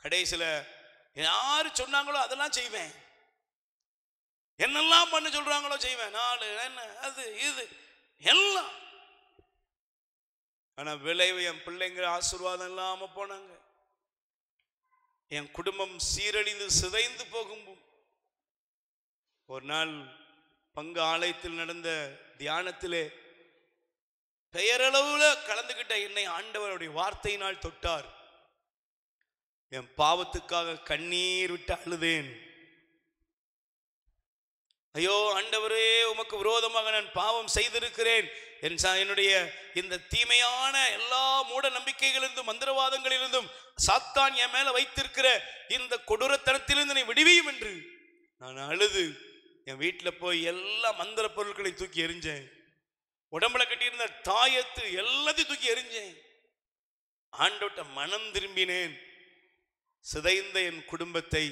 கடைசியில் யாரு சொன்னாங்களோ அதெல்லாம் செய்வேன், என்னெல்லாம் பண்ண சொல்றாங்களோ செய்வேன், நாலு என்ன அது இது எல்லாம். ஆனா விளைவு என் பிள்ளைங்க ஆசீர்வாதம் இல்லாம போனாங்க. என் குடும்பம் சீரழிந்து சிதைந்து போகும். ஒரு நாள் பங்கு ஆலயத்தில் நடந்த தியானத்திலே பெயரளவுல கலந்துகிட்ட என்னை ஆண்டவருடைய வார்த்தையினால் தொட்டார். என் பாவத்துக்காக கண்ணீர் விட்டு அழுதேன். ஐயோ ஆண்டவரே, உமக்கு விரோதமாக நான் பாவம் செய்திருக்கிறேன். என்னுடைய இந்த தீமையான எல்லா மூட நம்பிக்கைகளிலிருந்தும் மந்திரவாதங்களிலிருந்தும் சாத்தான் என் மேல வைத்திருக்கிற இந்த கொடூரத்தனத்திலிருந்து நீ விடுவியும் என்று நான் அழுது என் வீட்டில் போய் எல்லா மந்திர பொருட்களை தூக்கி எறிஞ்சேன். உடம்புல கட்டியிருந்த தாயத்து எல்லாத்தையும் தூக்கி எறிஞ்சேன். ஆண்டவர்ட்ட மனம் திரும்பினேன். சிதைந்த என் குடும்பத்தை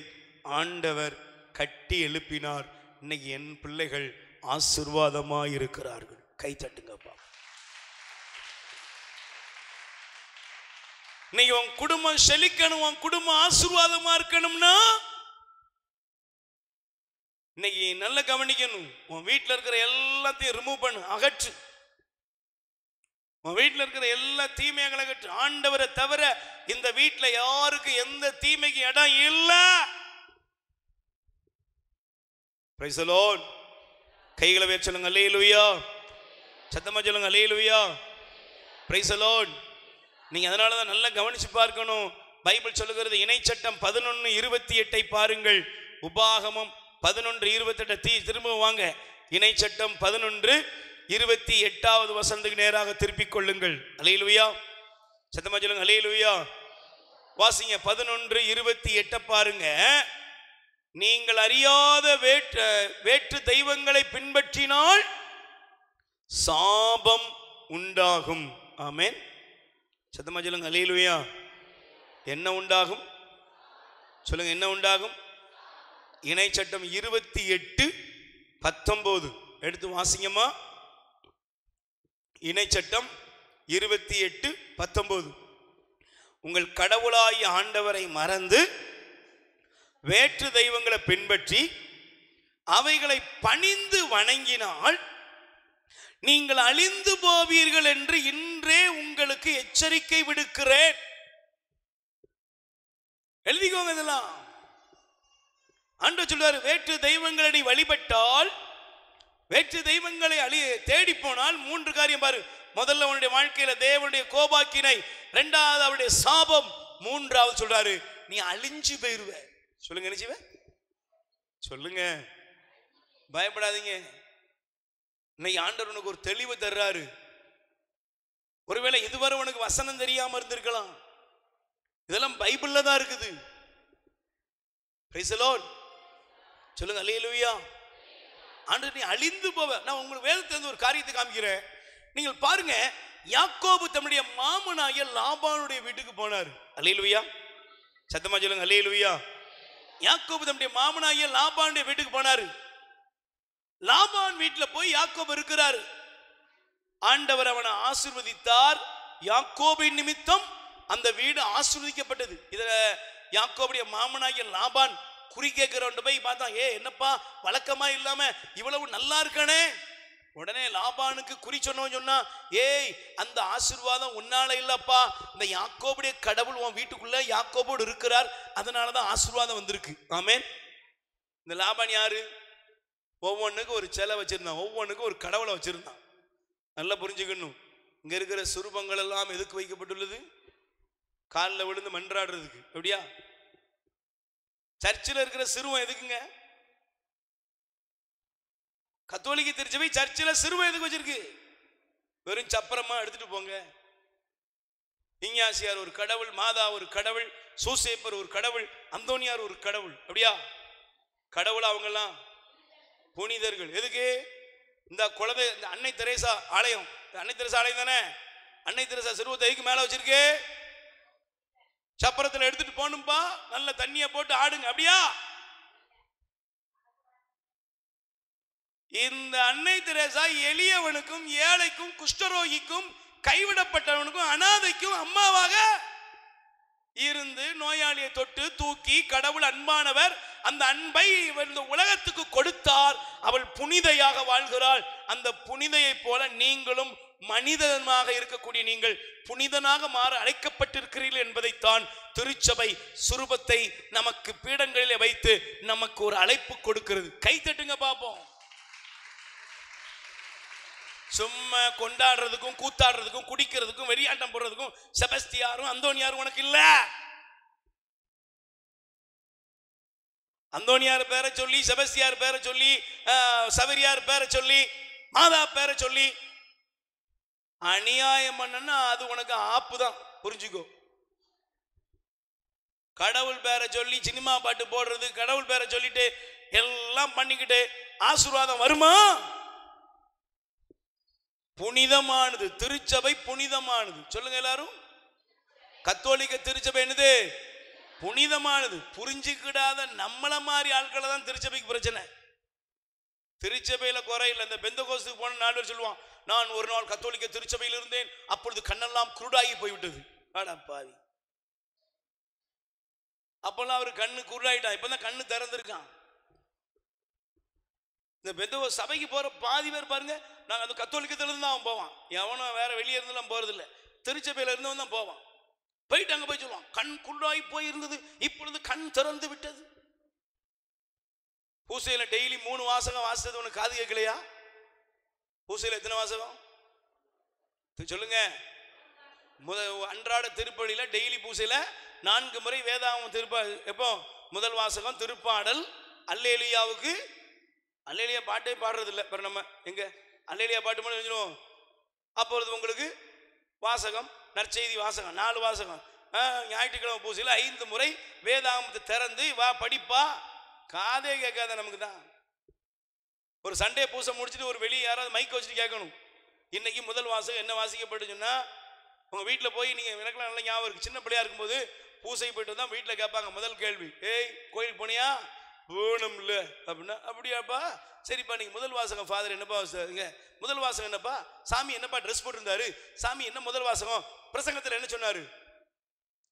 ஆண்டவர் கட்டி எழுப்பினார். இன்னைக்கு என் பிள்ளைகள் ஆசீர்வாதமாய் இருக்கிறார்கள். கை தட்டுங்கப்பா. இன்னைக்கு உன் குடும்பம் செழிக்கணும், உன் குடும்பம் ஆசீர்வாதமா இருக்கணும்னா இன்னைக்கு நல்ல கவனிக்கணும். உன் வீட்டில் இருக்கிற எல்லாத்தையும் ரிமூவ் பண்ணு, அகற்று. உன் வீட்டில் இருக்கிற எல்லா தீமைகளை அகற்று. ஆண்டவரை தவிர இந்த வீட்டில் யாருக்கு எந்த தீமைக்கு இடம் இல்லை. Price the Lord. கைகளை உயர்த்தி சொல்லுங்க அல்லேலூயா. சத்தமா சொல்லுங்க அல்லேலூயா. Praise the Lord. நீங்க அதனால தான் நல்லா கவனிச்சு பார்க்கணும். பைபிள் சொல்லுகிறது இணைச்சட்டம் 11:28 பாருங்கள். உபாகமம் 11:28 திரும்ப வாங்க. இணைச்சட்டம் 11:28 வசனத்துக்கு நேராக திருப்பிக் கொள்ளுங்கள். அல்லேலூயா. சத்தமா சொல்லுங்க அல்லேலூயா. வாசிங்க 11:28 பாருங்க. நீங்கள் அறியாத வேற்று தெய்வங்களை பின்பற்றினால் சாபம் உண்டாகும். ஆமென். சத்தமா சொல்லுங்க அல்லேலூயா. என்ன உண்டாகும் சொல்லுங்க, என்ன உண்டாகும்? இணைச்சட்டம் 28:19 எடுத்து வாசிங்கம்மா. இணைச்சட்டம் 28:19. உங்கள் கடவுளாகிய ஆண்டவரை மறந்து வேற்று தெய்வங்களை பின்பற்றி அவைகளை பணிந்து வணங்கினால் நீங்கள் அழிந்து போவீர்கள் என்று இன்றே உங்களுக்கு எச்சரிக்கை விடுக்கிறேன். எழுதிக்கோங்க இதெல்லாம். ஆண்டவர் சொல்றாரு, வேற்று தெய்வங்களை வழிபட்டால், வேற்று தெய்வங்களை தேடி போனால் 3 காரியம் பாரு. முதல்ல உன்னுடைய வாழ்க்கையில தேவனுடைய கோபாக்கினை, 2வது அவருடைய சாபம், 3வது சொல்றாரு நீ அழிஞ்சு போயிருவ. சொல்லுங்க, நினைச்சுவ சொல்லுங்க, பயப்படாதீங்க. இன்னைக்கு ஆண்டவர் உனக்கு ஒரு தெளிவு தர்றாரு. ஒருவேளை இதுவரை உனக்கு வசனம் தெரியாம இருந்திருக்கலாம். இதெல்லாம் பைபிள்ல தான் இருக்குது. Price the Lord. சொல்லுங்க அல்லேலூயா. ஆண்டவர் நீ அழிந்து போவ. நான் உங்களுக்கு வேதத்திலிருந்து ஒரு காரியத்தை காமிக்கிறேன். நீங்கள் பாருங்க, யாக்கோபு தம்முடைய மாமனாகிய லாபானுடைய வீட்டுக்கு போனார். அல்லேலூயா. சத்தமா சொல்லுங்க அல்லேலூயா. யாக்கோபு தம்முடைய மாமனாகிய லாபானுடைய வீட்டுக்கு போனாரு. லாபான் வீட்டுல போய் யாக்கோபு இருக்கிறாரு. ஆண்டவர் அவனை ஆசீர்வதித்தார். யாக்கோபின் நிமித்தம் அந்த வீடு ஆசீர்வதிக்கப்பட்டது. இதுல யாக்கோபுடைய மாமனாகிய லாபான் குறி கேட்கிறவன் போய் பார்த்தான். என்னப்பா வழக்கமா இல்லாம இவ்வளவு நல்லா இருக்கானே. உடனே லாபானுக்கு குறி சொன்னா, அந்த ஆசீர்வாதம் உன்னால இல்லப்பா, இந்த யாக்கோபுடைய கடவுள் உன் வீட்டுக்குள்ள யாக்கோபோடு இருக்கிறார், அதனாலதான் ஆசீர்வாதம் வந்திருக்கு. ஆமென். இந்த லாபான் யாரு? ஒவ்வொன்றுக்கும் ஒரு சிலை வச்சிருந்தான், ஒவ்வொன்றுக்கும் ஒரு கடவுளை வச்சிருந்தான். நல்லா புரிஞ்சுக்கணும். இங்க இருக்கிற சுரூபங்கள் எல்லாம் எதுக்கு வைக்கப்பட்டுள்ளது? காலில் விழுந்து மன்றாடுறதுக்கு. எப்படியா? சர்ச்சில் இருக்கிற சிறுவம் எதுக்குங்க? கத்தோலிக்க திருச்சபை சர்ச்சில் சிறுவம் எதுக்கு வச்சிருக்கு? வெறும் சப்பரமா எடுத்துட்டு போங்க. இஞ்ஞாசியார் ஒரு கடவுள், மாதா ஒரு கடவுள், சூசேப்பர் ஒரு கடவுள், அந்தோனியார் ஒரு கடவுள். அப்படியா? கடவுள் அவங்கெல்லாம் புனிதர்கள். எதுக்கு? இந்த குழந்தை, இந்த அன்னை தெரேசா ஆலயம், அன்னை தெரேசா ஆலயம் தானே. அன்னை தெரேசா சிறுவத்தை எதுக்கு மேல வச்சிருக்கு? சப்பரத்தில் எடுத்துட்டு போகணும்பா, நல்ல தண்ணியை போட்டு ஆடுங்க. அப்படியா? இந்த அன்னை தெரேசா எளியவனுக்கும் ஏழைக்கும் குஷ்டரோகிக்கும் கைவிடப்பட்டவனுக்கும் அனாதைக்கும் அம்மாவாக இருந்து நோயாளியை தொட்டு தூக்கி கடவுள் அன்பானவர், அந்த அன்பை இந்த உலகத்துக்கு கொடுத்தார். அவள் புனிதையாக வாழ்கிறாள். அந்த புனிதையை போல நீங்களும் மனிதனாக இருக்கக்கூடிய நீங்கள் புனிதனாக மாற அழைக்கப்பட்டிருக்கிறீர்கள் என்பதைத்தான் திருச்சபை சுரூபத்தை நமக்கு பீடங்களிலே வைத்து நமக்கு ஒரு அழைப்பு கொடுக்கிறது. கை தட்டுங்க பாப்போம். சும்மா கொண்டாடுறதுக்கும் கூத்தாடுறதுக்கும் குடிக்கிறதுக்கும் வெறியாட்டம் போடுறதுக்கும் செபஸ்தியாரும் அந்தோனியாரும் உனக்கு இல்ல. அந்தோனியார் பேரை சொல்லி, செபஸ்தியார் பேரை சொல்லி, சவரியார் பேரை சொல்லி, மாதா பேரை சொல்லி அநியாயம் பண்ணனா அது உனக்கு ஆப்பு தான், புரிஞ்சுக்கோ. கடவுள் பேரை சொல்லி சினிமா பாட்டு போடுறது, கடவுள் பேரை சொல்லிட்டு எல்லாம் பண்ணிக்கிட்டு ஆசீர்வாதம் வருமா? புனிதமானது திருச்சபை, புனிதமானது. சொல்லுங்க எல்லாரும். கத்தோலிக்க திருச்சபை என்னது? புனிதமானது. புரிஞ்சுக்கிடாத நம்மள மாதிரி ஆட்களை தான் திருச்சபைக்கு பிரச்சனை. திருச்சபையில குறையில்லை. இந்த பெந்தகோஸ்துக்கு போன 4 பேர் சொல்லுவான், நான் ஒரு நாள் கத்தோலிக்க திருச்சபையில் இருந்தேன், அப்பொழுது கண்ணெல்லாம் குருடாகி போய்விட்டது. பாவி, அப்பெல்லாம் அவரு கண்ணு குருடாயிட்டான், இப்பதான் கண்ணு திறந்திருக்கான். இந்த பெந்தகோஸ்து சபைக்கு போற பாதி பேர் பாருங்க, நாங்கள் அந்த கத்தோலிக்கத்துல இருந்து தான் அவன் போவான். எவனும் வேற வெளியே இருந்தெல்லாம் போறதில்லை, திருச்சபையில இருந்தவன் தான் போவான். போயிட்டு அங்க போய் சொல்லுவான், கண் குருடாய் போய் இருந்தது, இப்பொழுது கண் திறந்து விட்டது. பூசையில டெய்லி 3 வாசகம் வாசித்தது உனக்கு காது கேட்கலையா? பூசையில எத்தனை வாசகம் சொல்லுங்க? அன்றாட திருப்பலியில டெய்லி பூசையில 4 முறை வேதாகமம் எப்போ முதல் வாசகம் திருப்பாடல், அல்லேலியாவுக்கு அல்லேலியா பாட்டே பாடுறது இல்லை. பிற நம்ம எங்க அல்லேலியா பாட்டு மட்டும் எழுதிடுவோம். அப்பொழுது உங்களுக்கு வாசகம், நற்செய்தி வாசகம் 4 வாசகம். ஞாயிற்றுக்கிழமை பூசையில் 5 முறை வேதாகமத்தை திறந்து வா படிப்பா. காதே கேட்காத நமக்கு தான். ஒரு சண்டே பூசை முடிச்சுட்டு ஒரு வெளியே யாராவது மைக்க வச்சுட்டு கேட்கணும், இன்னைக்கு முதல் வாசகம் என்ன வாசிக்கப்பட்டு சொன்னா உங்க வீட்டில் போய் நீங்க எனக்குலாம் நல்ல ஞாபகம் இருக்கு, சின்ன பிள்ளையா இருக்கும்போது பூசை போயிட்டு தான் வீட்டில் கேட்பாங்க முதல் கேள்வி, ஏய் கோயில் போனியா? போனம் இல்லை அப்படின்னா, அப்படியாப்பா சரிப்பா நீங்க முதல் வாசகம் ஃபாதர் என்னப்பா முதல் வாசகம் என்னப்பா? சாமி என்னப்பா ட்ரெஸ் போட்டிருந்தாரு? சாமி என்ன முதல் வாசகம்? பிரசங்கத்தில் என்ன சொன்னாரு?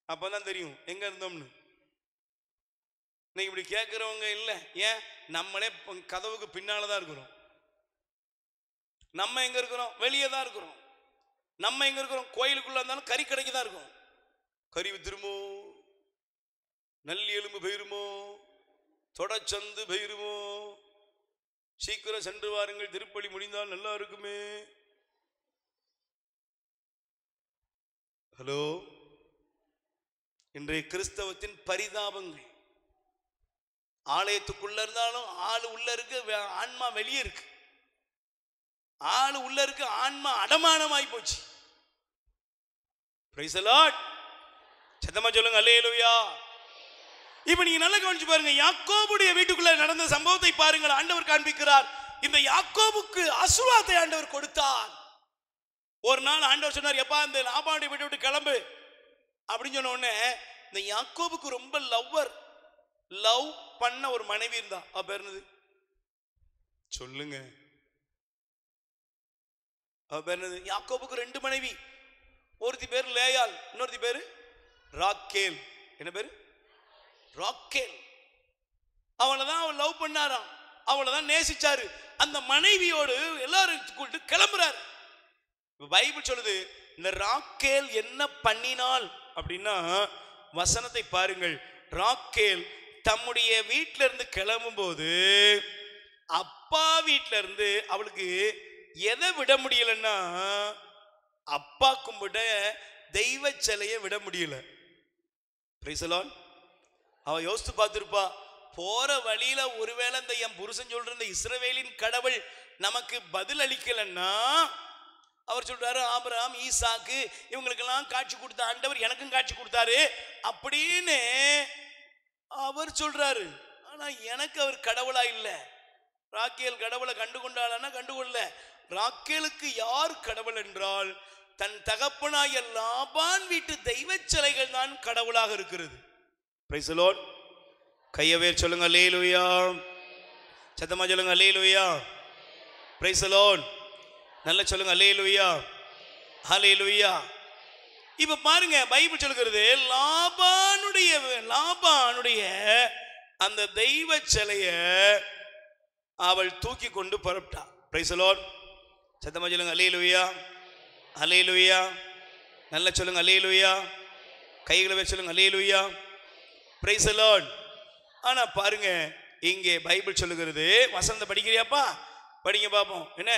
அப்பதான் தெரியும் எங்க இருந்தோம்னு. இன்னைக்கு இப்படி கேட்கிறவங்க இல்லை. ஏன்? நம்மளே கதவுக்கு பின்னால்தான் இருக்கிறோம். நம்ம எங்க இருக்கிறோம்? வெளியே தான் இருக்கிறோம். நம்ம எங்க இருக்கிறோம்? கோயிலுக்குள்ள இருந்தாலும் கறி கடைக்கு தான் இருக்கும். கறி வித்துருமோ, நல்லி எலும்பு பெயருமோ, தொடச்சந்து பெயருமோ, சீக்கிரம் சென்று வாருங்கள், திருப்பலி முடிந்தால் நல்லா இருக்குமே. ஹலோ, இன்றைய கிறிஸ்தவத்தின் பரிதாபங்கள். ஆலயத்துக்குள்ள இருந்தாலும் ஆளு உள்ள இருக்கு, ஆன்மா வெளியே இருக்கு. ஆளு உள்ள இருக்கு, ஆன்மா அடமானமாய் போச்சு. Price the Lord. சத்தமா சொல்லுங்க அல்லேலூயா. இப்ப நீங்க நல்லா கவனிச்சு பாருங்க, யாக்கோபுடைய வீட்டுக்குள்ள நடந்த சம்பவத்தை பாருங்கள். ஆண்டவர் காண்பிக்கிறார். இந்த யாக்கோபுக்கு ஆசீர்வாதத்தை ஆண்டவர் கொடுத்தார். ஒரு நாள் ஆண்டவர் சொன்னார், எப்பா இந்த லாபானுடைய வீட்டை விட்டு கிளம்பு அப்படின்னு சொன்ன உடனே இந்த யாக்கோபுக்கு ரொம்ப லவ் பண்ண ஒரு மனைவி இருந்தா. அவ பேர் என்னது சொல்லுங்க? அவ பேர் என்னது? யாக்கோபுக்கு 2 மனைவி. ஒருத்தி பேர் லேயாள், இன்னொருத்தி பேரு ராக்கேல். என்ன பேரு? ராக்கேல். அவளைதான் அவன் லவ் பண்ணாராம், அவளைதான் நேசிச்சாரு. அந்த மனைவியோடு எல்லாரும் கூப்பிட்டு கிளம்புறாரு. பைபிள் சொல்லுது, இந்த ராக்கேல் என்ன பண்ணினாள் அப்படின்னா, வசனத்தை பாருங்கள். ராக்கேல் தம்முடைய வீட்டில இருந்து கிளம்பும் போது அப்பா வீட்டில இருந்து அவளுக்கு எதை விட முடியலன்னா, அப்பா கும்பிட தெய்வ சிலையை விட முடியல. Price the Lord. அவ யோசித்து பார்த்திருப்பா, போற வழியில ஒருவேளை இந்த என் புருஷன் சொல்ற இந்த இஸ்ரவேலின் கடவுள் நமக்கு பதில் அளிக்கலன்னா, அவர் சொல்றாரு ஆபிரகாம் ஈசாக்கு இவங்களுக்கெல்லாம் காட்சி கொடுத்த ஆண்டவர் எனக்கும் காட்சி கொடுத்தாரு அப்படின்னு அவர் சொல்றாரு. ஆனா எனக்கு அவர் கடவுளா இல்ல. ராக்கேல் கடவுளை கண்டுகொண்டாளா? கண்டுகொள்ள. ராக்கேலுக்கு யார் கடவுள் என்றால், தன் தகப்பனாய லாபான் வீட்டு தெய்வ சிலைகள் தான் கடவுளாக இருக்கிறது. Price the Lord. கையவே சொல்லுங்க அல்லேலூயா. சத்தமா சொல்லுங்க அல்லேலூயா. Praise the Lord. நல்லா சொல்லுங்க அல்லேலூயா. ஹல்லேலூயா. இப்ப பாருங்க, பைபிள் சொல்கிறது, லாபானுடைய அந்த தெய்வ சிலைய அவள் தூக்கி கொண்டு புறப்பட்டா. Price the Lord. சத்தமா சொல்லுங்க அல்லேலூயா. அல்லேலூயா. நல்ல சொல்லுங்க அல்லேலூயா. கைகளை வச்சு சொல்லுங்க அல்லேலூயா. Praise the Lord. ஆனா பாருங்க, இங்கே பைபிள் சொல்லுகிறது, வசந்த படிக்கிறியாப்பா? படிங்க பாப்போம். என்ன?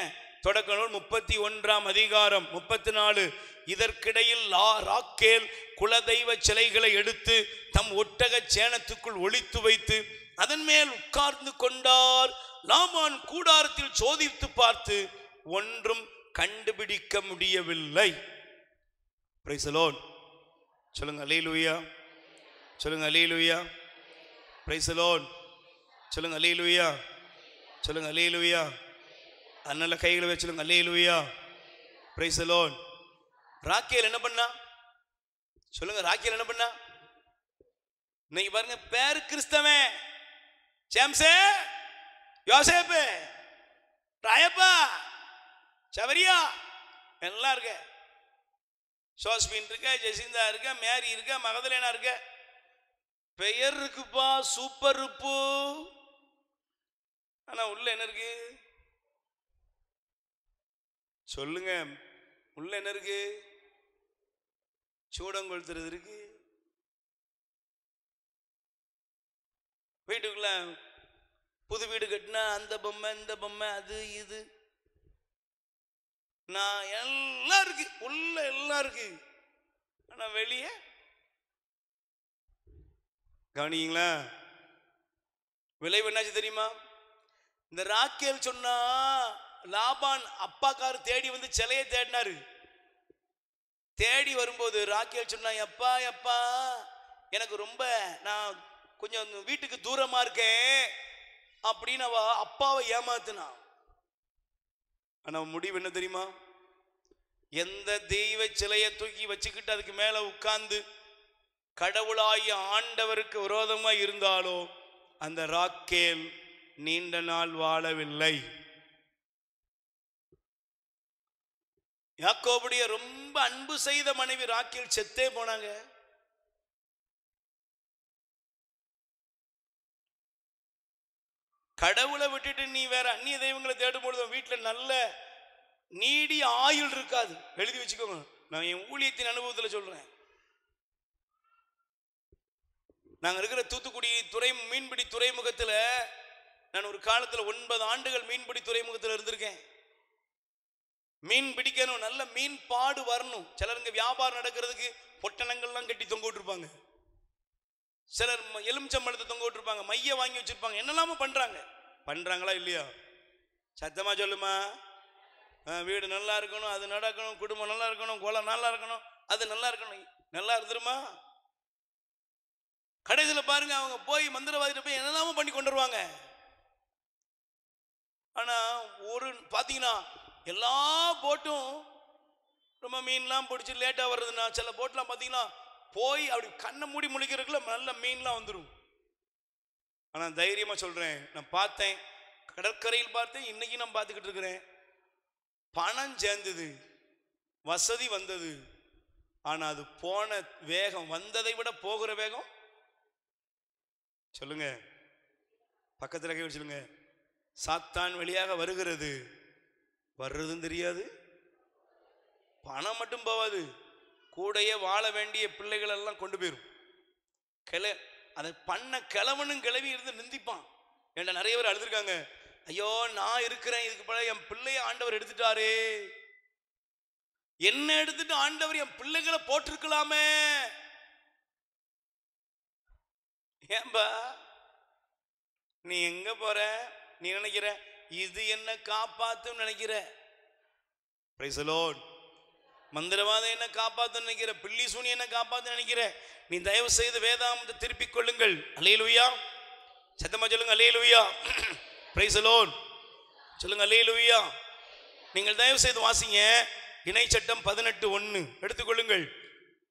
தொடக்க நூல் 31ஆம் அதிகாரம் 34. இதற்கிடையில் ராக்கேல் குலதெய்வ சிலைகளை எடுத்து தம் ஒட்டக சேணத்துக்குள் ஒளித்து வைத்து அதன் மேல் உட்கார்ந்து கொண்டார். லாபான் கூடாரத்தில் சோதித்து பார்த்து ஒன்றும் கண்டுபிடிக்க முடியவில்லை. Price the Lord. சொல்லுங்க அல்லேலூயா. சொல்லுங்க அல்லேலூயா. Praise the Lord. சொல்லுங்க அல்லேலூயா. சொல்லுங்க அல்லேலூயா. அதனால கைகளை வச்சு சொல்லுங்க hallelujah. Praise the Lord. Rachel என்ன பண்ணா? சொல்லுங்க, ராக்கேல் என்ன பண்ணா? இன்னைக்கு பாருங்க, பேர் கிறிஸ்தவன், ஜேம்ஸ், யோசேப்பு, ராயப்பா, சவரியா எல்லாம் இருக்க, சோஸ்பின் இருக்க, ஜெசிந்தா இருக்க, மேரி இருக்க, மகதலேனா இருக்க. பெயர் இருக்குப்பா, சூப்பர் உப்பு. ஆனா உள்ள என்ன இருக்கு? சொல்லுங்க, உள்ள என்ன இருக்கு? சூடங்கொளுத்துறது இருக்கு. வீட்டுக்குள்ள புது வீடு கட்டினா அந்த பொம்மை இந்த பொம்மை அது இது நான் எல்லாம் இருக்கு, உள்ள எல்லாம் இருக்கு. ஆனா வெளியே கவனிங்களா? விளைவு என்னாச்சு தெரியுமா? இந்த ராக்கேல் சொன்னா, லாபான் அப்பாக்காரு தேடி வந்து சிலையை தேடினாரு. தேடி வரும்போது ராக்கேல் சொன்னா, எப்பா எப்பா, எனக்கு ரொம்ப, நான் கொஞ்சம் வீட்டுக்கு தூரமா இருக்கேன் அப்படின்னு அவ அப்பாவை ஏமாத்தினா. ஆனா முடிவு என்ன தெரியுமா? எந்த தெய்வ சிலையை தூக்கி வச்சுக்கிட்டு அதுக்கு மேல உட்கார்ந்து கடவுளாகிய ஆண்டவருக்கு விரோதமா இருந்தாலோ அந்த ராக்கேல் நீண்ட நாள் வாழவில்லை. யாக்கோபுடைய ரொம்ப அன்பு செய்த மனைவி ராக்கேல் செத்தே போனாங்க. கடவுளை விட்டுட்டு நீ வேற அந்நிய தெய்வங்களை தேடும் பொழுது வீட்டுல நல்ல நீடிய ஆயுள் இருக்காது. எழுதி வச்சுக்கோங்க, நான் என் ஊழியத்தின் அனுபவத்துல சொல்றேன். நாங்க இருக்கிற தூத்துக்குடி மீன்பிடி துறைமுகத்துல நான் ஒரு காலத்துல 9 ஆண்டுகள் மீன்பிடி துறைமுகத்துல இருந்திருக்கேன். மீன் பிடிக்கணும், நல்ல மீன் பாடு வரணும். சிலருங்க வியாபாரம் நடக்கிறதுக்கு பொட்டணங்கள்லாம் கட்டி தொங்க விட்டுருப்பாங்க, சிலர் எலுமிச்சம்பழத்தை தொங்க விட்டுருப்பாங்க, மைய வாங்கி வச்சிருப்பாங்க, என்னெல்லாமோ பண்றாங்க. பண்றாங்களா இல்லையா? சத்தமா சொல்லுமா. வீடு நல்லா இருக்கணும், அது நடக்கணும், குடும்பம் நல்லா இருக்கணும், குலம் நல்லா இருக்கணும், அது நல்லா இருக்கணும். நல்லா இருந்துருமா? கடைசியில் பாருங்க, அவங்க போய் மந்திரவாதிட்டு போய் என்னெல்லாமோ பண்ணி கொண்டு வருவாங்க. ஆனா ஒரு பாத்தீங்கன்னா எல்லா போட்டும் ரொம்ப மீன்லாம் பிடிச்சி லேட்டா வர்றதுன்னா, சில போட்லாம் பாத்தீங்கன்னா போய் அப்படி கண்ணை மூடி முழிக்கிறதுக்குள்ள நல்ல மீன்லாம் வந்துடும். ஆனா தைரியமா சொல்றேன், நான் பார்த்தேன், கடற்கரையில் பார்த்தேன், இன்னைக்கு நான் பார்த்துக்கிட்டு இருக்கிறேன். பணம் சேர்ந்தது, வசதி வந்தது, ஆனா அது போன வேகம், வந்ததை விட போகிற வேகம். சொல்லுங்க, பக்கத்துல கை சொல்லுங்க, சாத்தான் வழியாக வருகிறது, வர்றதும் தெரியாது, பணம் மட்டும் போவாது, கூடையே வாழ வேண்டிய பிள்ளைகள் எல்லாம் கொண்டு போயிரும். அதை பண்ண கிழவனும் கிளவி இருந்து நிந்திப்பான். ஏன்டா நிறைய பேர் அழுதுருக்காங்க, ஐயோ நான் இருக்கிறேன், இதுக்கு பல என் பிள்ளைய ஆண்டவர் எடுத்துட்டாரே, என்ன எடுத்துட்டு ஆண்டவர் என் பிள்ளைகளை போட்டிருக்கலாமே. ஏன்பா நீ எங்க போற? நீ நினைக்கிற இது என்ன காப்பாத்தும் நினைக்கிற. Price the Lord. மந்திரவாதம் என்ன காப்பாத்தும் நினைக்கிற, பில்லி சூனி என்ன காப்பாத்து நினைக்கிற. நீ தயவு செய்து வேதாகமத்தை திருப்பிக் கொள்ளுங்கள். அல்லேலூயா. சத்தமா சொல்லுங்க அல்லேலூயா. Praise the Lord. சொல்லுங்க அல்லேலூயா. நீங்கள் தயவு செய்து வாசிங்க இணை சட்டம் 18:1 எடுத்துக்கொள்ளுங்கள்.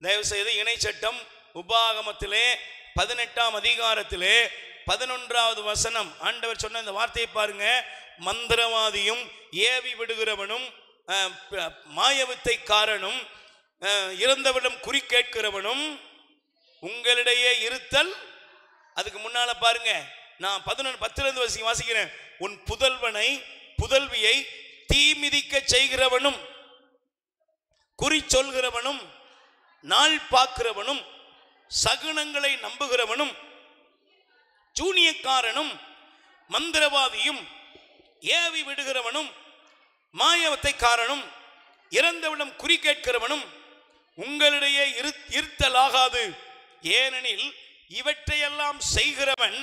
தயவு செய்து இணை சட்டம் உபாகமத்திலே 18ஆம் அதிகாரத்திலே 11வது வசனம் ஆண்டவர் சொன்ன இந்த வார்த்தையை பாருங்க. மந்திரவாதியும் ஏவி விடுகிறவனும் மாயவித்தை காரனும் இறந்தவனும் குறி கேட்கிறவனும் உங்களிடையே இருத்தல். அதுக்கு முன்னால பாருங்க, நான் 10 வாசிக்கிறேன். உன் புதல்வனை புதல்வியை தீ மிதிக்க செய்கிறவனும் குறி சொல்கிறவனும் நாள் பார்க்கிறவனும் சகுனங்களை நம்புகிறவனும் சூனியக்காரனும் மந்திரவாதியும் ஏவி விடுகிறவனும் மாயவத்தைக்காரனும் இறந்தவிடம் குறி கேட்கிறவனும் உங்களிடையே இருத்தலாகாது. ஏனெனில் இவற்றையெல்லாம் செய்கிறவன்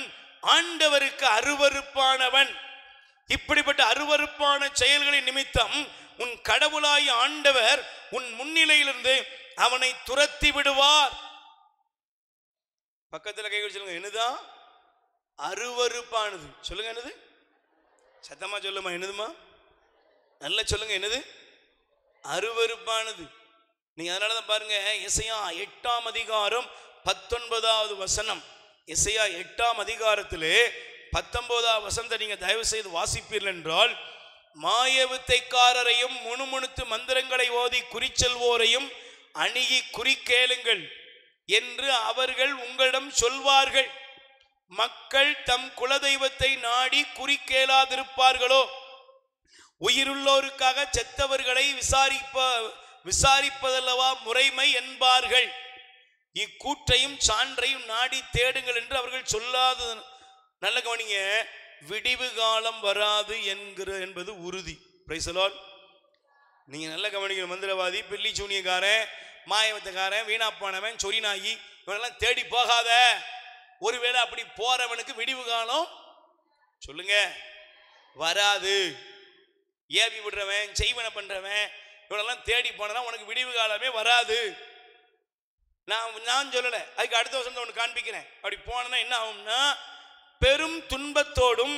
ஆண்டவருக்கு அருவருப்பானவன். இப்படிப்பட்ட அருவருப்பான செயல்களின் நிமித்தம் உன் கடவுளாய் ஆண்டவர் உன் முன்னிலையிலிருந்து அவனை துரத்தி விடுவார். பக்கத்தில் கை சொல்லுங்க, என்னதான் அருவருப்பானது? சொல்லுங்க, என்னது? சத்தமா சொல்லுமா, என்னதுமா? நல்லா சொல்லுங்க, என்னது அருவருப்பானது? நீங்க அதனாலதான் பாருங்க, எசையா 8ஆம் அதிகாரம் 19வது வசனம். எசையா 8ஆம் அதிகாரத்திலே 19வது வசனத்தை நீங்க தயவு செய்து வாசிப்பீர்கள் என்றால், மாயவித்தைக்காரரையும் முணுமுணுத்து மந்திரங்களை ஓதி குறிச்செல்வோரையும் அணுகி குறி கேளுங்கள் என்று அவர்கள் உங்களிடம் சொல்வார்கள். மக்கள் தம் குலதெய்வத்தை நாடி குறி கேளாதிருப்பார்களோ? உயிருள்ளோருக்காக செத்தவர்களை விசாரிப்பதல்லவா முறைமை என்பார்கள். இக்கூற்றையும் சான்றையும் நாடி தேடுங்கள் என்று அவர்கள் சொல்லாது. நல்ல கவனிங்க, விடிவு காலம் வராது என்பது உறுதி. Price the Lord. நீங்க நல்ல கவனிங்க. மந்திரவாதி, பில்லி சூனியக்காரன், மாயவத்தக்காரன், வீணாப்பானவன், சொரிநாயி, இவனெல்லாம் தேடி போகாத. ஒருவேளை அப்படி போறவனுக்கு விடிவு காலம் சொல்லுங்க வராது. ஏவி விடுறவன், செய்வன பண்றவன், இவனெல்லாம் தேடி போனா உனக்கு விடிவு காலமே வராது. நான் சொல்லல, அதுக்கு அடுத்த வருஷம் ஒன்று காண்பிக்கிறேன். அப்படி போனா என்ன ஆகும்னா, பெரும் துன்பத்தோடும்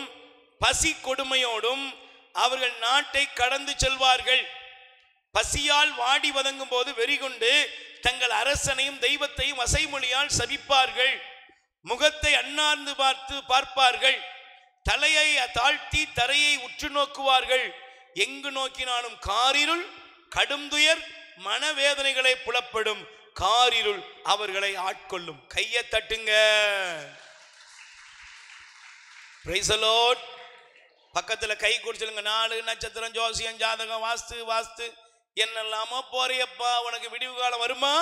பசி கொடுமையோடும் அவர்கள் நாட்டை கடந்து செல்வார்கள். பசியால் வாடி வதங்கும் போது வெறிகொண்டு தங்கள் அரசனையும் தெய்வத்தையும் வசைமொழியால் சபிப்பார்கள். முகத்தை அண்ணார்ந்து பார்ப்பார்கள். தலையை தாழ்த்தி தரையை உற்று நோக்குவார்கள். எங்கு நோக்கினாலும் காரிருள், கடும் துயர், மனவேதனைகளை புலப்படும். காரிருள் அவர்களை ஆட்கொள்ளும். கையை தட்டுங்க. Price the Lord. பக்கத்துல கை குறிச்சலுங்க. 4 நட்சத்திரம், ஜோசியம், ஜாதகம், வாஸ்து என்னெல்லாமோ போறியப்பா, உனக்கு விடிவு காலம் வருமா?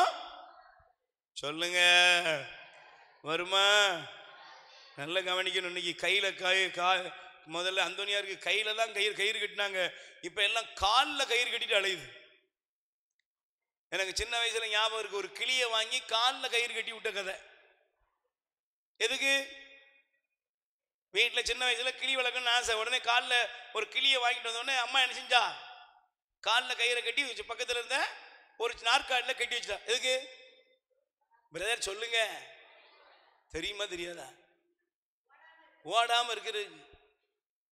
சொல்லுங்க, வருமா? நல்ல கவனிக்கணும். இன்னைக்கு கையில முதல்ல அந்தோனியாருக்கு கையில தான் கயிறு கட்டினாங்க. இப்ப எல்லாம் காலில் கயிறு கட்டிட்டு அலையுது. எனக்கு சின்ன வயசுல ஞாபகம் இருக்கு, ஒரு கிளியை வாங்கி காலில் கயிறு கட்டி விட்ட கதை. எதுக்கு? வீட்டில் சின்ன வயசுல கிளி வளர்க்கணும்னு ஆசை. உடனே காலில் ஒரு கிளியை வாங்கிட்டு வந்தோடனே அம்மா என்ன செஞ்சா, காலில் கயிறை கட்டி வச்சு பக்கத்தில் இருந்த ஒரு நாற்காலில் கட்டி வச்சுட்டா. எதுக்கு பிரதர் சொல்லுங்க? தெரியுமா தெரியாதா? ஓடாம இருக்கிறது.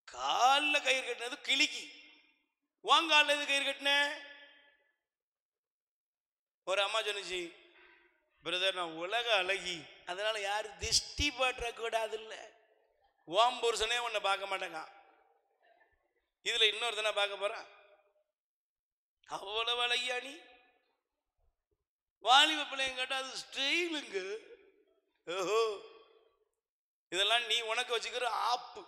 காலில் கயிறு கட்டினது கிளிக்கு. வாங்கால எது கயிறு கட்டின? ஒரு அம்மா சொன்னிச்சு, பிரதர் நான் உலக அழகி, அதனால யாரும் திஷ்டி பற்ற கூடாது. இல்லை, ஓம் புருஷனே உன்னை பார்க்க மாட்டேங்க. இதுல இன்னொருத்தனை பார்க்க போறான். அவ்வளவு அழகியா நீ? வாலிப பிள்ளைங்க கேட்டா அது ஸ்டைலுங்க. ஓஹோ, இதெல்லாம் நீ உனக்கு வச்சுக்கிற ஆப்பு.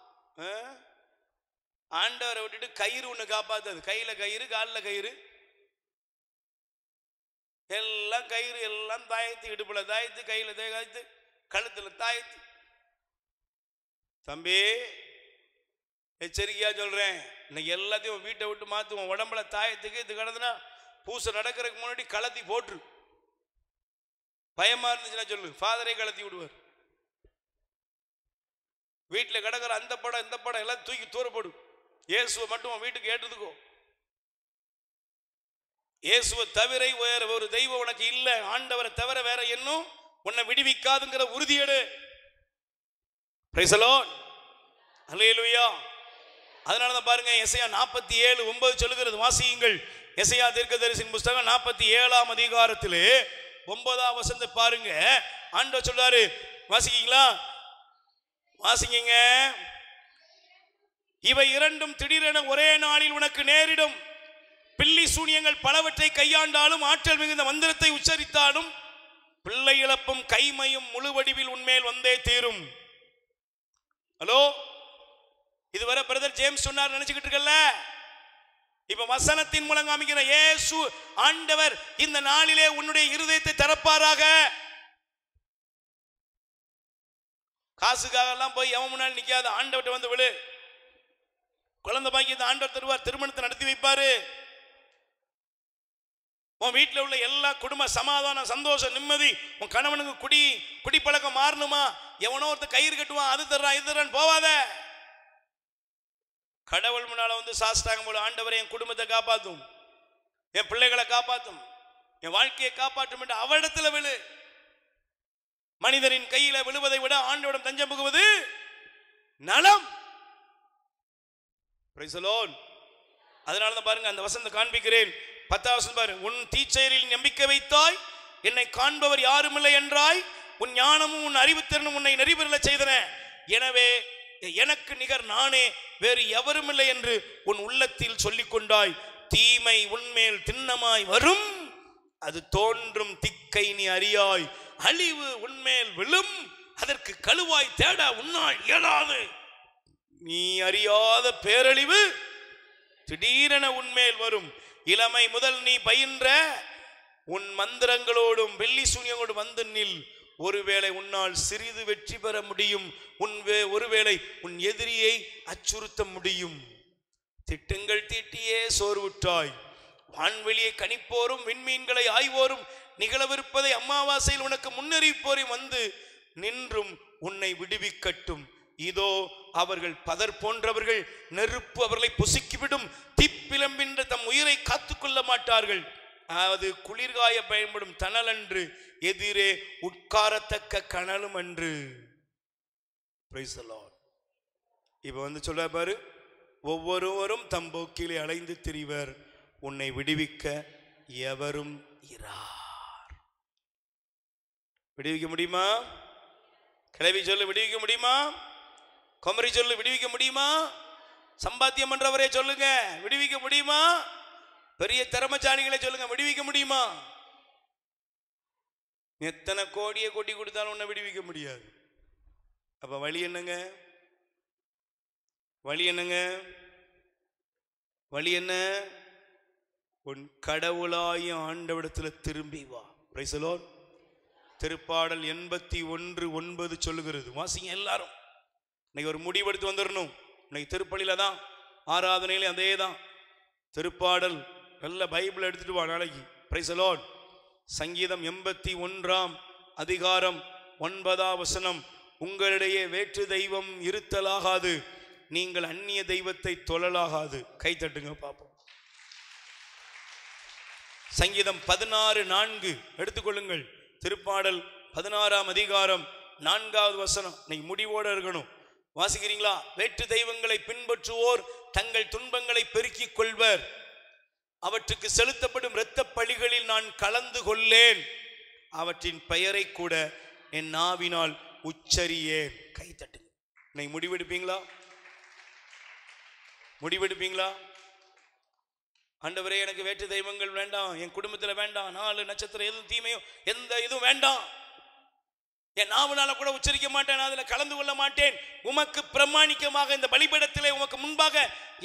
ஆண்டவரை விட்டுட்டு கயிறு ஒண்ணு காப்பாத்தாது. கையில கயிறு, காலில் கயிறு, எல்லாம் கயிறு, எல்லாம் தாயத்து, இடுப்புல தாயத்து, கையில தாயத்து, கழுத்துல தாயத்து. தம்பி எச்சரிக்கையா சொல்றேன், இன்னைக்கு எல்லாத்தையும் வீட்டை விட்டு மாத்துவோம். உடம்புல தாயத்துக்கு இது கிடந்துனா பூசை நடக்கிறதுக்கு முன்னாடி கலத்தி போட்டுரு. பயமா இருந்துச்சுன்னா சொல்லு, ஃபாதரே கலத்தி விடுவார். வீட்டில் கிடக்கிற அந்த படம் இந்த படம் எல்லாம் தூக்கி தூரப்படும். இயேசுவை மட்டும் வீட்டுக்கு ஏற்றுக்கோ. இயேசுவை தவிர வேற ஒரு தெய்வம் உனக்கு இல்லை. ஆண்டவரை தவிர வேற இன்னும் உன்னை விடுவிக்காதுங்கிற உறுதியேடு. Price the Lord. ஹல்லேலூயா. அதனாலதான் பாருங்க, எசையா 47:9 சொல்லுகிறது. வாசியுங்கள். எசையா தீர்க்கதரிசியின் புத்தகம் 47ஆம் அதிகாரத்திலே 9ஆம் வசனத்தை பாருங்க. ஆண்டவர் சொல்றாரு, வாசிக்கீங்களா? வாசிங்க. இவை இரண்டும் திடீரென ஒரே நாளில் உனக்கு நேரிடும். பில்லி சூனியங்கள் பலவற்றை கையாண்டாலும், ஆற்றல் மிகுந்த மந்திரத்தை உச்சரித்தாலும், பிள்ளை இழப்பும் கைமையும் முழு வடிவில் உன்மேல் வந்தே தீரும். ஹலோ, இதுவரை பிரதர் ஜேம்ஸ் சொன்னார் நினைச்சுக்கிட்டு இருக்கல? இப்ப வசனத்தின் மூலம் காமிக்கிற இயேசு ஆண்டவர் இந்த நாளிலே உன்னுடைய இருதயத்தை திறப்பாராக. காசுக்காக எல்லாம் போய் எவன் முன்னாடி நிக்காத, ஆண்டவர்கிட்ட வந்து விழு. குழந்தை பாக்கியத்தை ஆண்டவர் தருவார், திருமணத்தை நடத்தி வைப்பாரு. உன் வீட்டில் உள்ள எல்லா குடும்ப சமாதானம், சந்தோஷம், நிம்மதி. உன் கணவனுக்கு குடிப்பழக்கம் மாறணுமா, எவனோ ஒருத்தர் கயிறு கட்டுவான், அது தர்றான் இது தர்றான்னு போவாத. கடவுள் முன்னால வந்து சாஸ்தாங்கம் போல, ஆண்டவரை என் குடும்பத்தை காப்பாற்றும், என் பிள்ளைகளை காப்பாற்றும், என் வாழ்க்கையை காப்பாற்றும் என்று அவரிடத்துல விழு. மனிதரின் கையில விழுவதை விட ஆண்டவரிடம் தஞ்சம் புகுவது நலம். அதனாலதான் பாருங்க, அந்த வசனத்தை காண்பிக்கிறேன். 10வது வசனம் பாரு. உன் தீச்செயலில் நம்பிக்கை வைத்தாய், என்னை காண்பவர் யாரும் இல்லை என்றாய், உன் ஞானமும் உன் அறிவுத்திறனும் உன்னை நெறிபெறல செய்தன, எனவே எனக்கு நிகர் நானே, வேறு எவரும் இல்லை என்று உன் உள்ளத்தில் சொல்லிக் கொண்டாய். தீமை உன்மேல் திண்ணமாய் வரும், அது தோன்றும் திக்கை நீ அறியாய். அழிவு உன்மேல் விழும், அதற்கு கழுவாய் தேட உன்னால் இயலாது. நீ அறியாத பேரழிவு திடீரென உன்மேல் வரும். இளமை முதல் நீ பயின்ற உன் மந்திரங்களோடும் வெள்ளி சூனியங்களோடு வந்து நில். ஒருவேளை உன்னால் சிறிது வெற்றி பெற முடியும், ஒருவேளை உன் எதிரியை அச்சுறுத்த முடியும். திட்டங்கள் தீட்டியே சோர்வுற்றாய். வான்வெளியை கணிப்போரும் விண்மீன்களை ஆய்வோரும் நிகழவிருப்பதை அமாவாசையில் உனக்கு முன்னறிவிப்போரையும் வந்து நின்றும் உன்னை விடுவிக்கட்டும். இதோ அவர்கள் பதர் போன்றவர்கள், நெருப்பு அவர்களை பொசுக்கிவிடும், தீப்பிழம்பின்ற தம் உயிரை காத்துக்கொள்ள மாட்டார்கள். அது குளிர்காய பயன்படும் தணல் அன்று, எதிரே உட்காரத்தக்க கனலும் அன்று. இப்ப வந்து சொல்ல பாரு, ஒவ்வொருவரும் தம் போக்கிலே அலைந்து திரிவர், உன்னை விடுவிக்க எவரும் இரார். விடுவிக்க முடியுமா? கிளவி சொல்லு, விடுவிக்க முடியுமா? குமரி சொல்லு, விடுவிக்க முடியுமா? சம்பாத்தியம் பண்றவரே சொல்லுங்க, விடுவிக்க முடியுமா? பெரிய திறமசாலிகளை சொல்லுங்க, விடுவிக்க முடியுமா? எத்தனை கோடியை கொட்டி கொடுத்தாலும் உன்னை விடுவிக்க முடியாது. அப்ப வழி என்னங்க? வழி என்னங்க? வழி என்ன? உன் கடவுளாய ஆண்டவரிடத்துல திரும்பி வா. Price the Lord. திருப்பாடல் 81:9 சொல்லுகிறது. வாசிங்க எல்லாரும். இன்னைக்கு ஒரு முடிவெடுத்து வந்துடணும். இன்னைக்கு திருப்பலியில தான், ஆராதனையில அதே தான். திருப்பாடல் நல்ல பைபிள் எடுத்துட்டு வா நாளைக்கு. Price the Lord. சங்கீதம் 81 அதிகாரம் 9 வசனம். உங்களிடையே வேற்று தெய்வம் இருத்தலாகாது, நீங்கள் அந்நிய தெய்வத்தை தொழலாகாது. கை தட்டுங்க பாப்போம். சங்கீதம் 16:4 எடுத்துக்கொள்ளுங்கள். திருப்பாடல் 16 அதிகாரம் 4வது வசனம். இன்னைக்கு முடிவோட இருக்கணும். வாசிக்கிறீங்களா? வேற்று தெய்வங்களை பின்பற்றுவோர் தங்கள் துன்பங்களை பெருக்கிக் கொள்வர், அவற்றுக்கு செலுத்தப்படும் இரத்த பலிகளில் நான் கலந்து கொள்ளேன், அவற்றின் பெயரை கூட என் நாவினால் உச்சரியேன். கை தட்டுங்க. இன்னைக்கு முடிவெடுப்பீங்களா? முடிவெடுப்பீங்களா? ஆண்டவரே, எனக்கு வேற்று தெய்வங்கள் வேண்டாம், என் குடும்பத்தில் வேண்டாம், 4 நட்சத்திரம் எதுவும் தீமையோ எந்த இதுவும் வேண்டாம், என் நாவனால கூட உச்சரிக்க மாட்டேன், அதில் கலந்து கொள்ள மாட்டேன், உமக்கு பிரமாணிக்கமாக இந்த பலிபீடத்திலே உமக்கு முன்பாக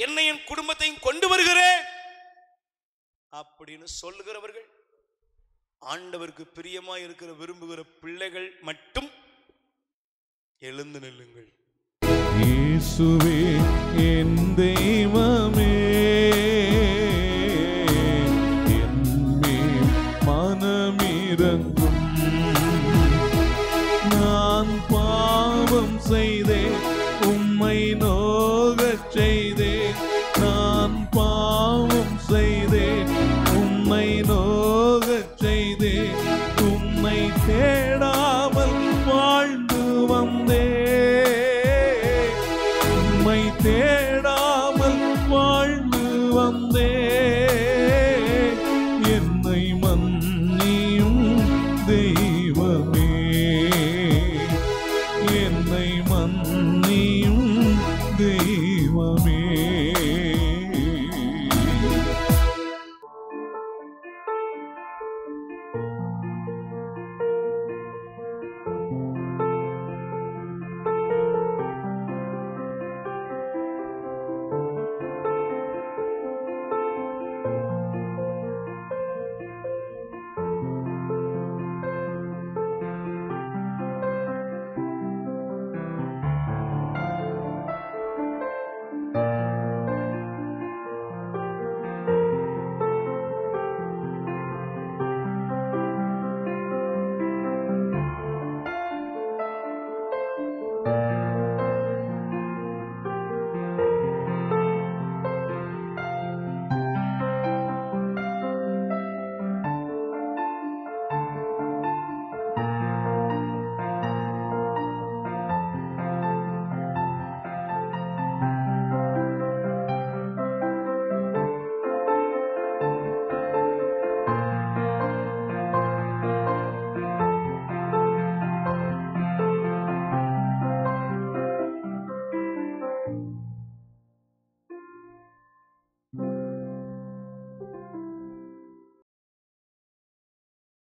என்னையும் குடும்பத்தையும் கொண்டு வருகிறேன் அப்படின்னு சொல்லுகிறவர்கள், ஆண்டவருக்கு பிரியமாய் இருக்கிற விரும்புகிற பிள்ளைகள் மட்டும் எழுந்து நில்லுங்கள். இயேசுவே என் தெய்வமே, என்மேல் மனமிரங்கும். நான் பாவம் செய்தேன், உம்மை நோகச் செய்தேன். நான் பாவம் செய்தேன், உம்மை நோகச் செய்தேன். உம்மை